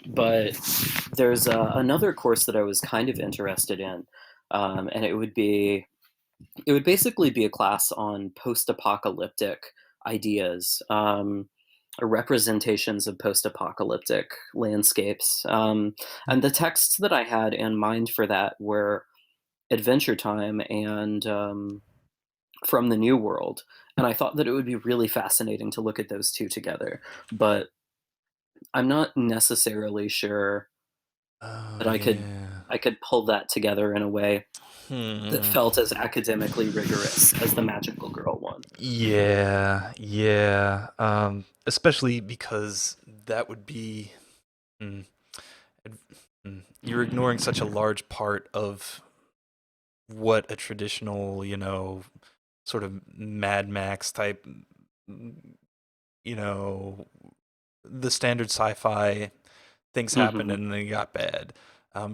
but there's another course that I was kind of interested in, and it would basically be a class on post-apocalyptic ideas, or representations of post-apocalyptic landscapes. And the texts that I had in mind for that were Adventure Time and From the New World. And I thought that it would be really fascinating to look at those two together. But I'm not necessarily sure Oh that I could yeah. I could pull that together in a way that Hmm. felt as academically rigorous as the Magical Girl one. Yeah, yeah. Especially because that would be mm, ad- you're ignoring such a large part of what a traditional, sort of Mad Max type, mm, you know, the standard sci-fi things happen Mhm. and they got bad.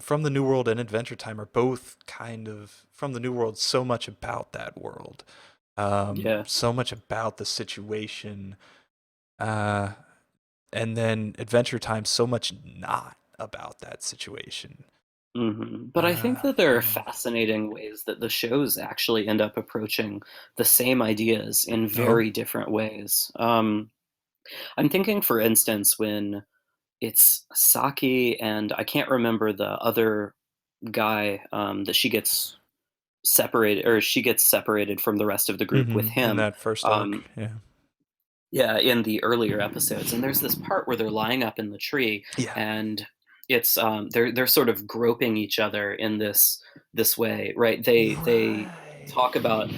From the New World and Adventure Time are both kind of from the New World, so much about that world, Yeah. so much about the situation, uh, and then Adventure Time so much not about that situation. But I think that there are Hmm. fascinating ways that the shows actually end up approaching the same ideas in Oh. very different ways. I'm thinking, for instance, when it's Saki and I can't remember the other guy that she gets separated from the rest of the group with In him. that first arc, Um, yeah. yeah, in the earlier episodes, and there's this part where they're lying up in the tree, Yeah. and it's they're sort of groping each other in this way, right? They Right. talk about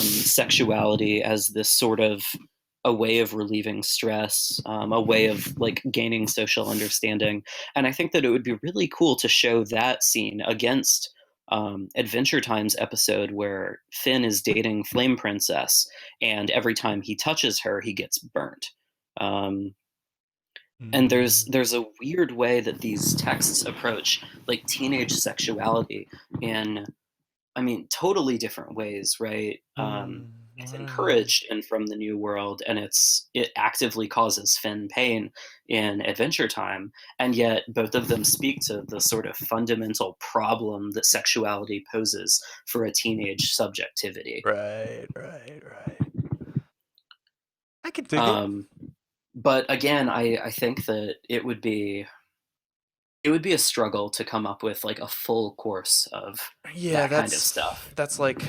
sexuality as this sort of a way of relieving stress, a way of like gaining social understanding, and I think that it would be really cool to show that scene against Adventure Time's episode where Finn is dating Flame Princess and every time he touches her, he gets burnt. Um, and Mm, there's a weird way that these texts approach like teenage sexuality in, I mean, totally different ways, right? It's wow. encouraged in From the New World, and it actively causes Finn pain in Adventure Time, and yet both of them speak to the sort of fundamental problem that sexuality poses for a teenage subjectivity. Right, right, right. I can dig it. Um, but again, I think that it would be a struggle to come up with like a full course of Yeah, that kind of stuff. that's like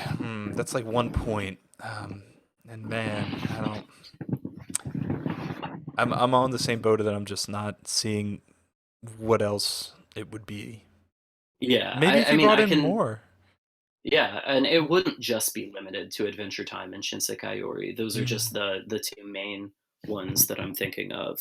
one point. And man, I don't. I'm on the same boat that I'm just not seeing what else it would be. Yeah, Maybe if I you mean, brought I in can. more. Yeah, and it wouldn't just be limited to Adventure Time and Shinsekai Yori. Those are just Mm. the two main ones that I'm thinking of.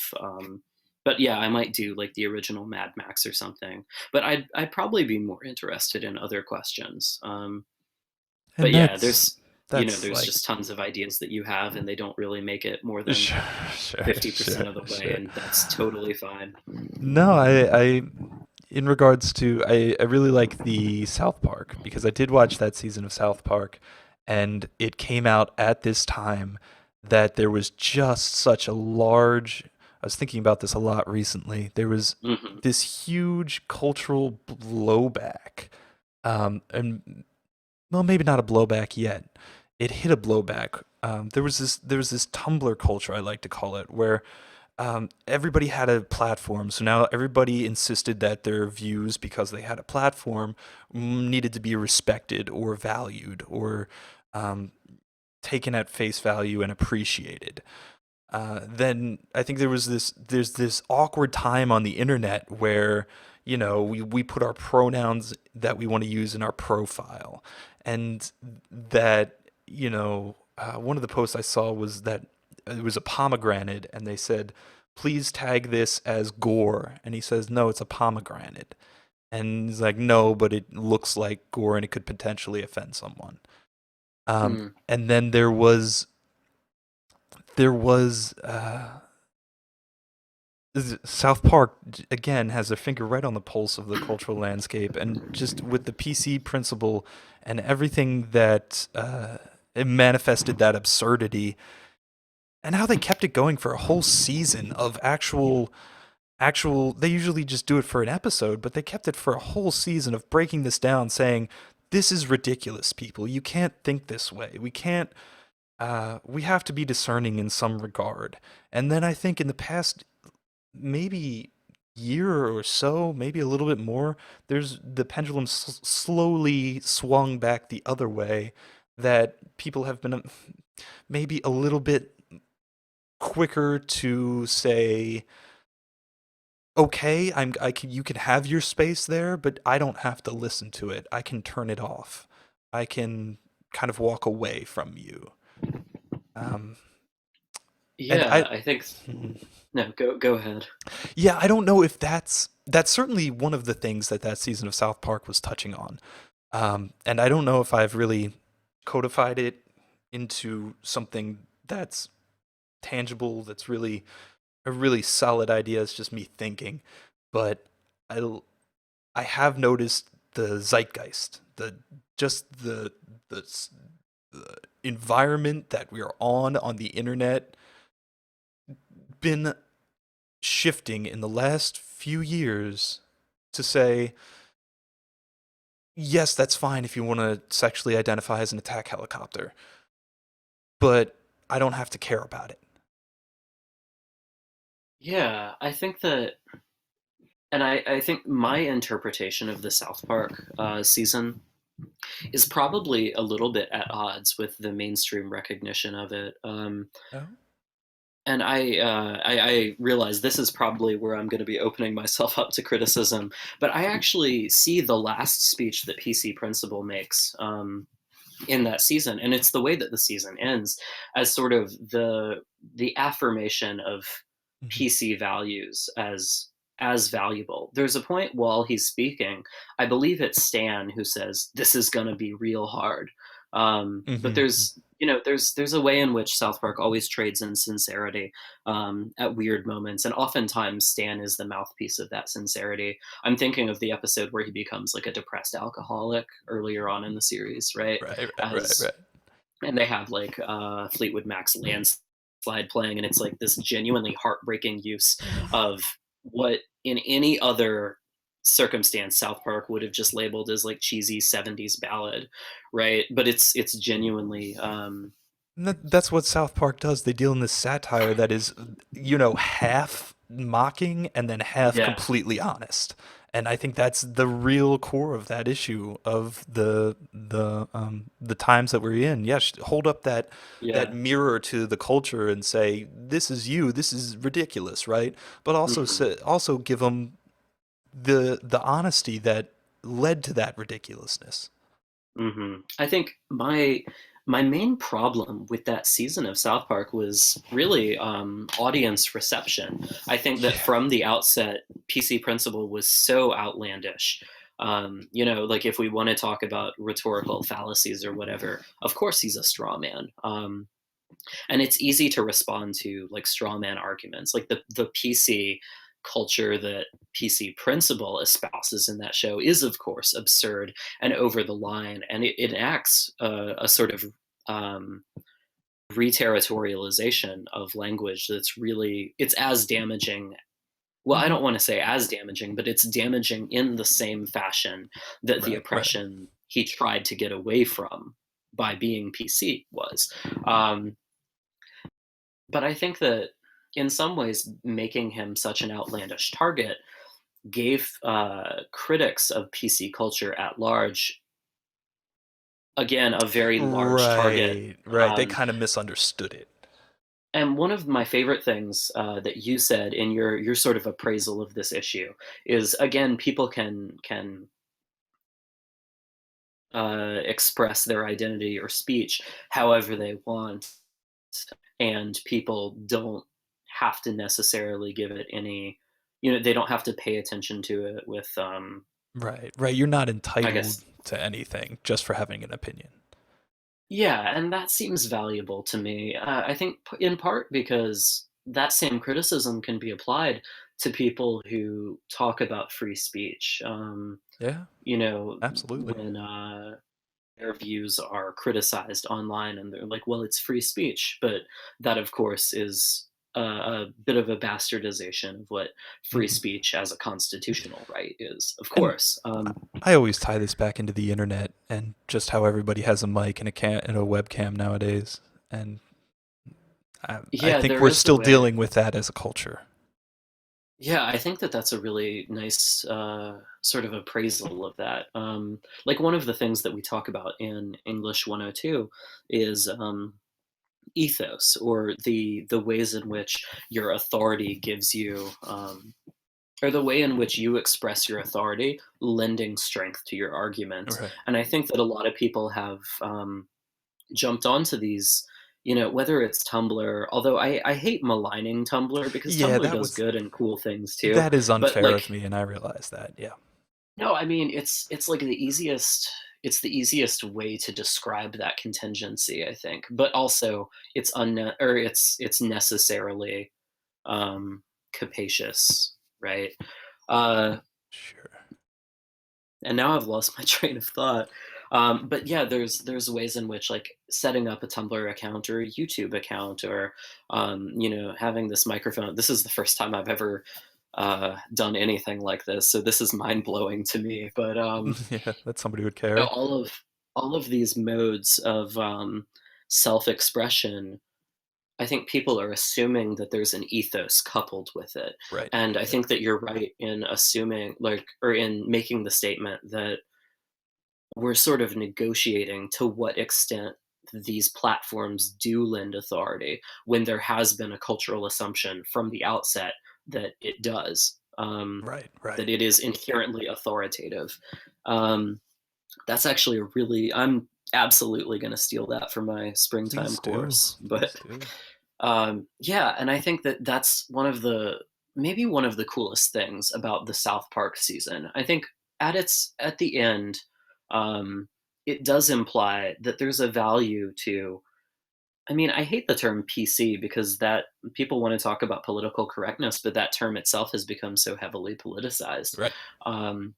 But yeah, I might do like the original Mad Max or something. But I'd probably be more interested in other questions. But And yeah, that's there's like just tons of ideas that you have, and they don't really make it more than sure, sure, 50% sure, of the way, sure. and that's totally fine. No, in regards to, I really like the South Park because I did watch that season of South Park, and it came out at this time that there was just such a large. I was thinking about this a lot recently. There was Hmm. this huge cultural blowback, and well, maybe not a blowback yet. It hit a blowback. There was this Tumblr culture, I like to call it, where everybody had a platform. So now everybody insisted that their views, because they had a platform, needed to be respected or valued or um, taken at face value and appreciated. Then I think there's this awkward time on the internet where we put our pronouns that we want to use in our profile, and that one of the posts I saw was that it was a pomegranate, and they said, please tag this as gore, and he says, no, it's a pomegranate, and he's like, no, but it looks like gore and it could potentially offend someone. Mm. And then there was South Park again has their finger right on the pulse of the cultural landscape, and just with the PC principle and everything that it manifested that absurdity, and how they kept it going for a whole season of actual. They usually just do it for an episode, but they kept it for a whole season of breaking this down, saying this is ridiculous, people. You can't think this way. We can't. We have to be discerning in some regard. And then I think in the past maybe year or so, maybe a little bit more, there's the pendulum slowly swung back the other way, that people have been maybe a little bit quicker to say, okay, you can have your space there, but I don't have to listen to it. I can turn it off. I can kind of walk away from you. Um, and Yeah, I think. No, go ahead. yeah, I don't know if that's certainly one of the things that season of South Park was touching on. And I don't know if I've really codified it into something that's tangible, that's really a really solid idea. It's just me thinking, but I I have noticed the zeitgeist, just the, the environment that we are on the internet, been shifting in the last few years to say, yes, that's fine if you want to sexually identify as an attack helicopter, but I don't have to care about it. Yeah, I think that, and I think my interpretation of the South Park season is probably a little bit at odds with the mainstream recognition of it. Oh. And I realize this is probably where I'm going to be opening myself up to criticism, but I actually see the last speech that PC Principal makes in that season, and it's the way that the season ends as sort of the affirmation of Mhm. PC values as valuable. There's a point while he's speaking, I believe it's Stan who says, "This is going to be real hard." But Mhm. there's a way in which South Park always trades in sincerity at weird moments, and oftentimes Stan is the mouthpiece of that sincerity. I'm thinking of the episode where he becomes like a depressed alcoholic earlier on in the series, right? Right, right, right, As right. and they have like Fleetwood Mac's Landslide playing, and it's like this genuinely heartbreaking use of what in any other circumstance South Park would have just labeled as like cheesy 70s ballad, right? But it's genuinely That's what South Park does. They deal in this satire that is, half mocking and then half yeah, completely honest. And I think that's the real core of that issue of the times that we're in. Yes, hold up that yeah. mirror to the culture and say, "This is you. This is ridiculous," right? But also Mhm. also give them the honesty that led to that ridiculousness. I think my main problem with that season of South Park was really audience reception. I think that Yeah. from the outset, PC Principal was so outlandish. Like if we want to talk about rhetorical fallacies or whatever, of course he's a straw man. And it's easy to respond to like straw man arguments, like the PC culture that PC Principal espouses in that show is of course absurd and over the line, and it enacts a sort of um, reterritorialization of language that's really it's as damaging. Well, I Hmm. don't want to say as damaging, but it's damaging in the same fashion that the Right, right. oppression he tried to get away from by being PC was. Um, but I think that in some ways, making him such an outlandish target gave critics of PC culture at large, again, a very large target. Right, right. They Um, kind of misunderstood it. and one of my favorite things that you said in your sort of appraisal of this issue is again, people can express their identity or speech however they want, and people don't have to necessarily give it any, they don't have to pay attention to it with Right, right. You're not I entitled guess. to anything just for having an opinion. Yeah, and that seems valuable to me. I think in part because that same criticism can be applied to people who talk about free speech. Yeah, You know, absolutely. when their views are criticized online and they're like, well, it's free speech. But that, of course, is a bit of a bastardization of what free Hmm. speech as a constitutional right is, of And course. I always tie this back into the internet and just how everybody has a mic and and a webcam nowadays. And I Yeah, think there we're is a still way. dealing with that as a culture. Yeah, I think that that's a really nice sort of appraisal of that. Like one of the things that we talk about in English 102 is ethos, or the ways in which your authority gives you, or the way in which you express your authority, lending strength to your arguments. Right. And I think that a lot of people have jumped onto these, whether it's Tumblr, although I hate maligning Tumblr because Yeah, Tumblr does good and cool things too. that is But unfair like, of me, and I realize that. Yeah. no, I mean it's like the easiest way to describe that contingency, I think. But also it's necessarily um capacious, right? Uh Sure. and now I've lost my train of thought. But yeah, there's ways in which like setting up a Tumblr account or a YouTube account or having this microphone. This is the first time I've ever done anything like this, so this is mind blowing to me. But Yeah, that somebody would care. all of these modes of self expression, I think people are assuming that there's an ethos coupled with it. Right. And I Right. think that you're right in assuming, like, or in making the statement that we're sort of negotiating to what extent these platforms do lend authority when there has been a cultural assumption from the outset that it does, Right. Right. that it is inherently authoritative. Um, that's actually a really, I'm absolutely going to steal that for my springtime Please do. course. But Please do. yeah, and I think that that's maybe one of the coolest things about the South Park season. I think at the end, um, it does imply that there's a value to. I mean, I hate the term PC because that people want to talk about political correctness, but that term itself has become so heavily politicized. Right. Um,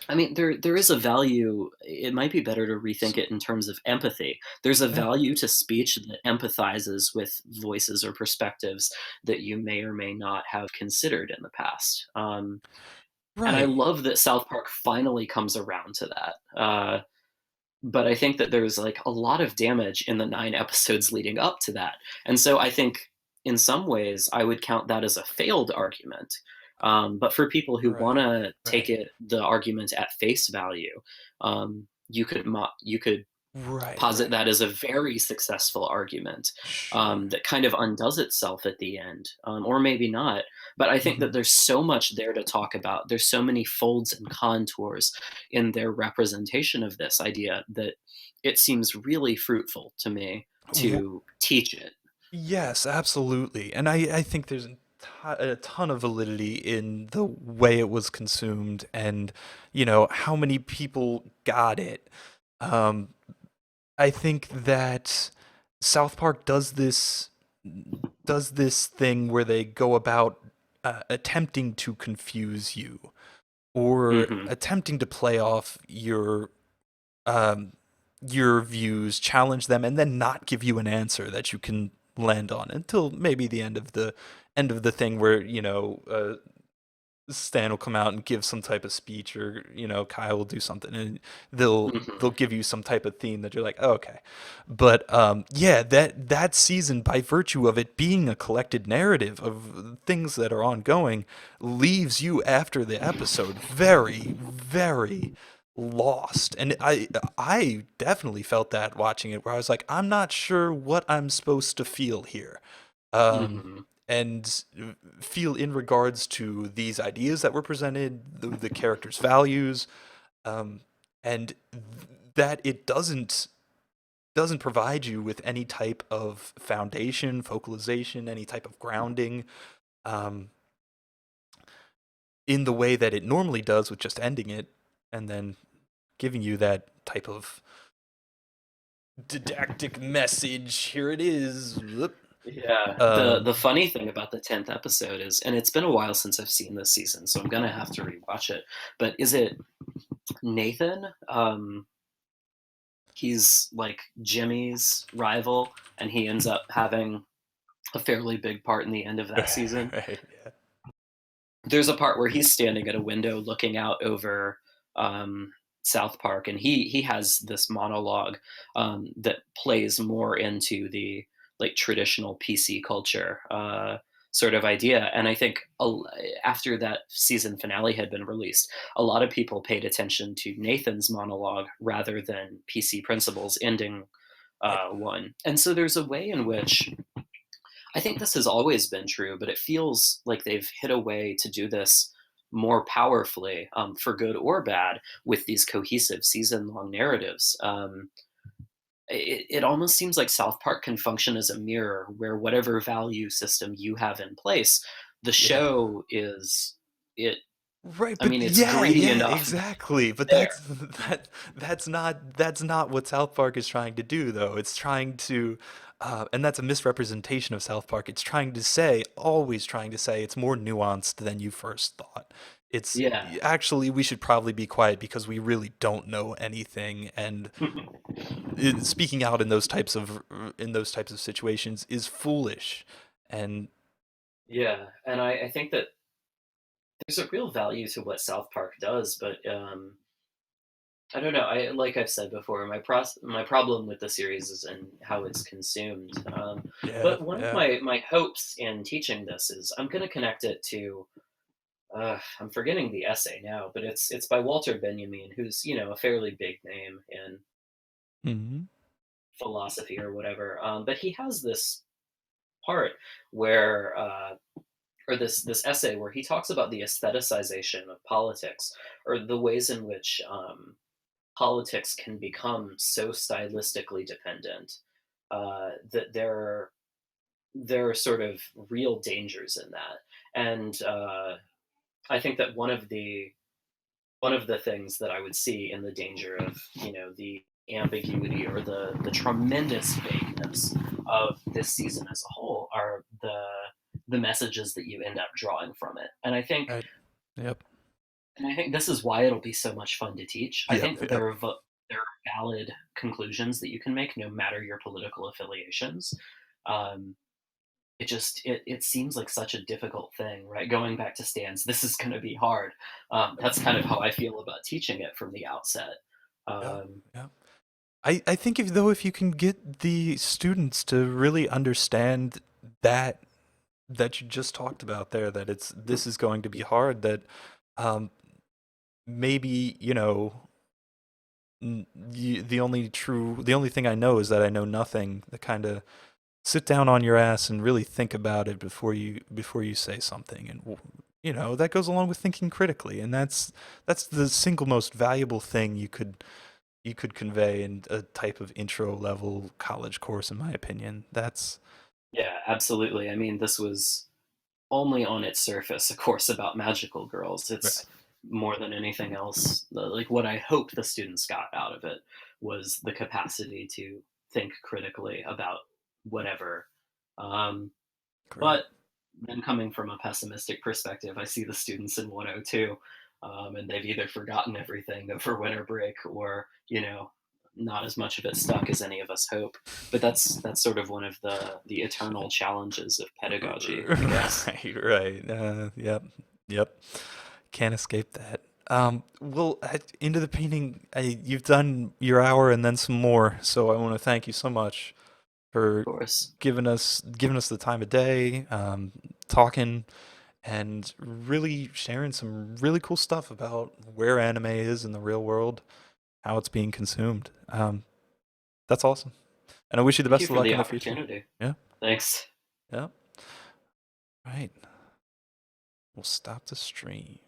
I mean, there is a value. It might be better to rethink So, it in terms of empathy. There's a yeah. value to speech that empathizes with voices or perspectives that you may or may not have considered in the past. And I Right. love that South Park finally comes around to that. But I think that there's like a lot of damage in the 9 episodes leading up to that. And so I think in some ways I would count that as a failed argument. But for people who want Right. to take Right. the argument at face value, you could Right. posit Right. that as a very successful argument Sure. that kind of undoes itself at the end, or maybe not. But I think that Hmm. there's so much there to talk about. There's so many folds and contours in their representation of this idea that it seems really fruitful to me to teach it. Yes, absolutely. And I think there's a ton of validity in the way it was consumed and, how many people got it. Um, I think that South Park does this thing where they go about attempting to confuse you or Hmm. attempting to play off um, your views, challenge them, and then not give you an answer that you can land on until maybe the end of the thing where Stan will come out and give some type of speech, or Kyle will do something, and they'll Hmm. give you some type of theme that you're like, oh, okay. But yeah, that season, by virtue of it being a collected narrative of things that are ongoing, leaves you after the episode very, very lost. And I definitely felt that watching it, where I was like, I'm not sure what I'm supposed to feel here. Um, Hmm. and feel in regards to these ideas that were presented, the characters' values, um, and that it doesn't provide you with any type of foundation, focalization, any type of grounding, um, in the way that it normally does with just ending it and then giving you that type of didactic message. Here it is. Yeah, the Um, funny thing about the 10th episode is, and it's been a while since I've seen this season, so I'm gonna have to rewatch it. But is it Nathan? He's like Jimmy's rival, and he ends up having a fairly big part in the end of that season. right. Yeah. There's a part where he's standing at a window looking out over um, South Park, and he has this monologue that plays more into the like traditional PC culture sort of idea. And I think after that season finale had been released, a lot of people paid attention to Nathan's monologue rather than PC Principles ending Right. one. And so there's a way in which I think this has always been true, but it feels like they've hit a way to do this more powerfully, for good or bad, with these cohesive season-long narratives. It almost seems like South Park can function as a mirror, where whatever value system you have in place, the Yeah. show is it. Right, I but mean, it's yeah, greedy yeah, enough that exactly. it's But there. that's not what South Park is trying to do, though. It's trying to, and that's a misrepresentation of South Park. It's trying to say, always trying to say, it's more nuanced than you first thought. It's Yeah. actually we should probably be quiet because we really don't know anything, and speaking out in those types of situations is foolish. And Yeah, and I think that there's a real value to what South Park does, but I don't know. I like I've said before, my problem with the series is in how it's consumed. yeah, But one of yeah. my hopes in teaching this is I'm going to connect it to. I'm forgetting the essay now, but it's by Walter Benjamin, who's a fairly big name in Hmm. philosophy or whatever. But he has this part where or this essay where he talks about the aestheticization of politics, or the ways in which politics can become so stylistically dependent that there are sort of real dangers in that. And I think that one of the things that I would see in the danger of the ambiguity or the tremendous vagueness of this season as a whole are the messages that you end up drawing from it. Right. Yep. And I think this is why it'll be so much fun to teach. I Yep. think that Yep. there are valid conclusions that you can make no matter your political affiliations. Um, it seems like such a difficult thing, right? Going back to Stan's, this is going to be hard. That's kind of how I feel about teaching it from the outset. Yep. Um, Yep. I think if you can get the students to really understand that that you just talked about there, that this is going to be hard, that um, maybe the only thing I know is that I know nothing. The kind of sit down on your ass and really think about it before you say something, and that goes along with thinking critically, and that's the single most valuable thing you could convey in a type of intro level college course, in my opinion. That's yeah, absolutely. I mean, this was only on its surface a course about magical girls. right. It's more than anything else. Like what I hope the students got out of it was the capacity to think critically about whatever. Um, Great. but then coming from a pessimistic perspective, I see the students in 102, and they've either forgotten everything over winter break, or not as much of it stuck as any of us hope. But that's sort of one of the eternal challenges of pedagogy, I guess. Right, right. Yep, yep. Can't escape that. Well, into the painting, you've done your hour and then some more. So I want to thank you so much Of for course. giving us the time of day, talking, and really sharing some really cool stuff about where anime is in the real world, how it's being consumed. That's awesome, and I wish you the Thank you best of for luck the in the future. opportunity. Yeah, Thanks. yeah. Right. We'll stop the stream.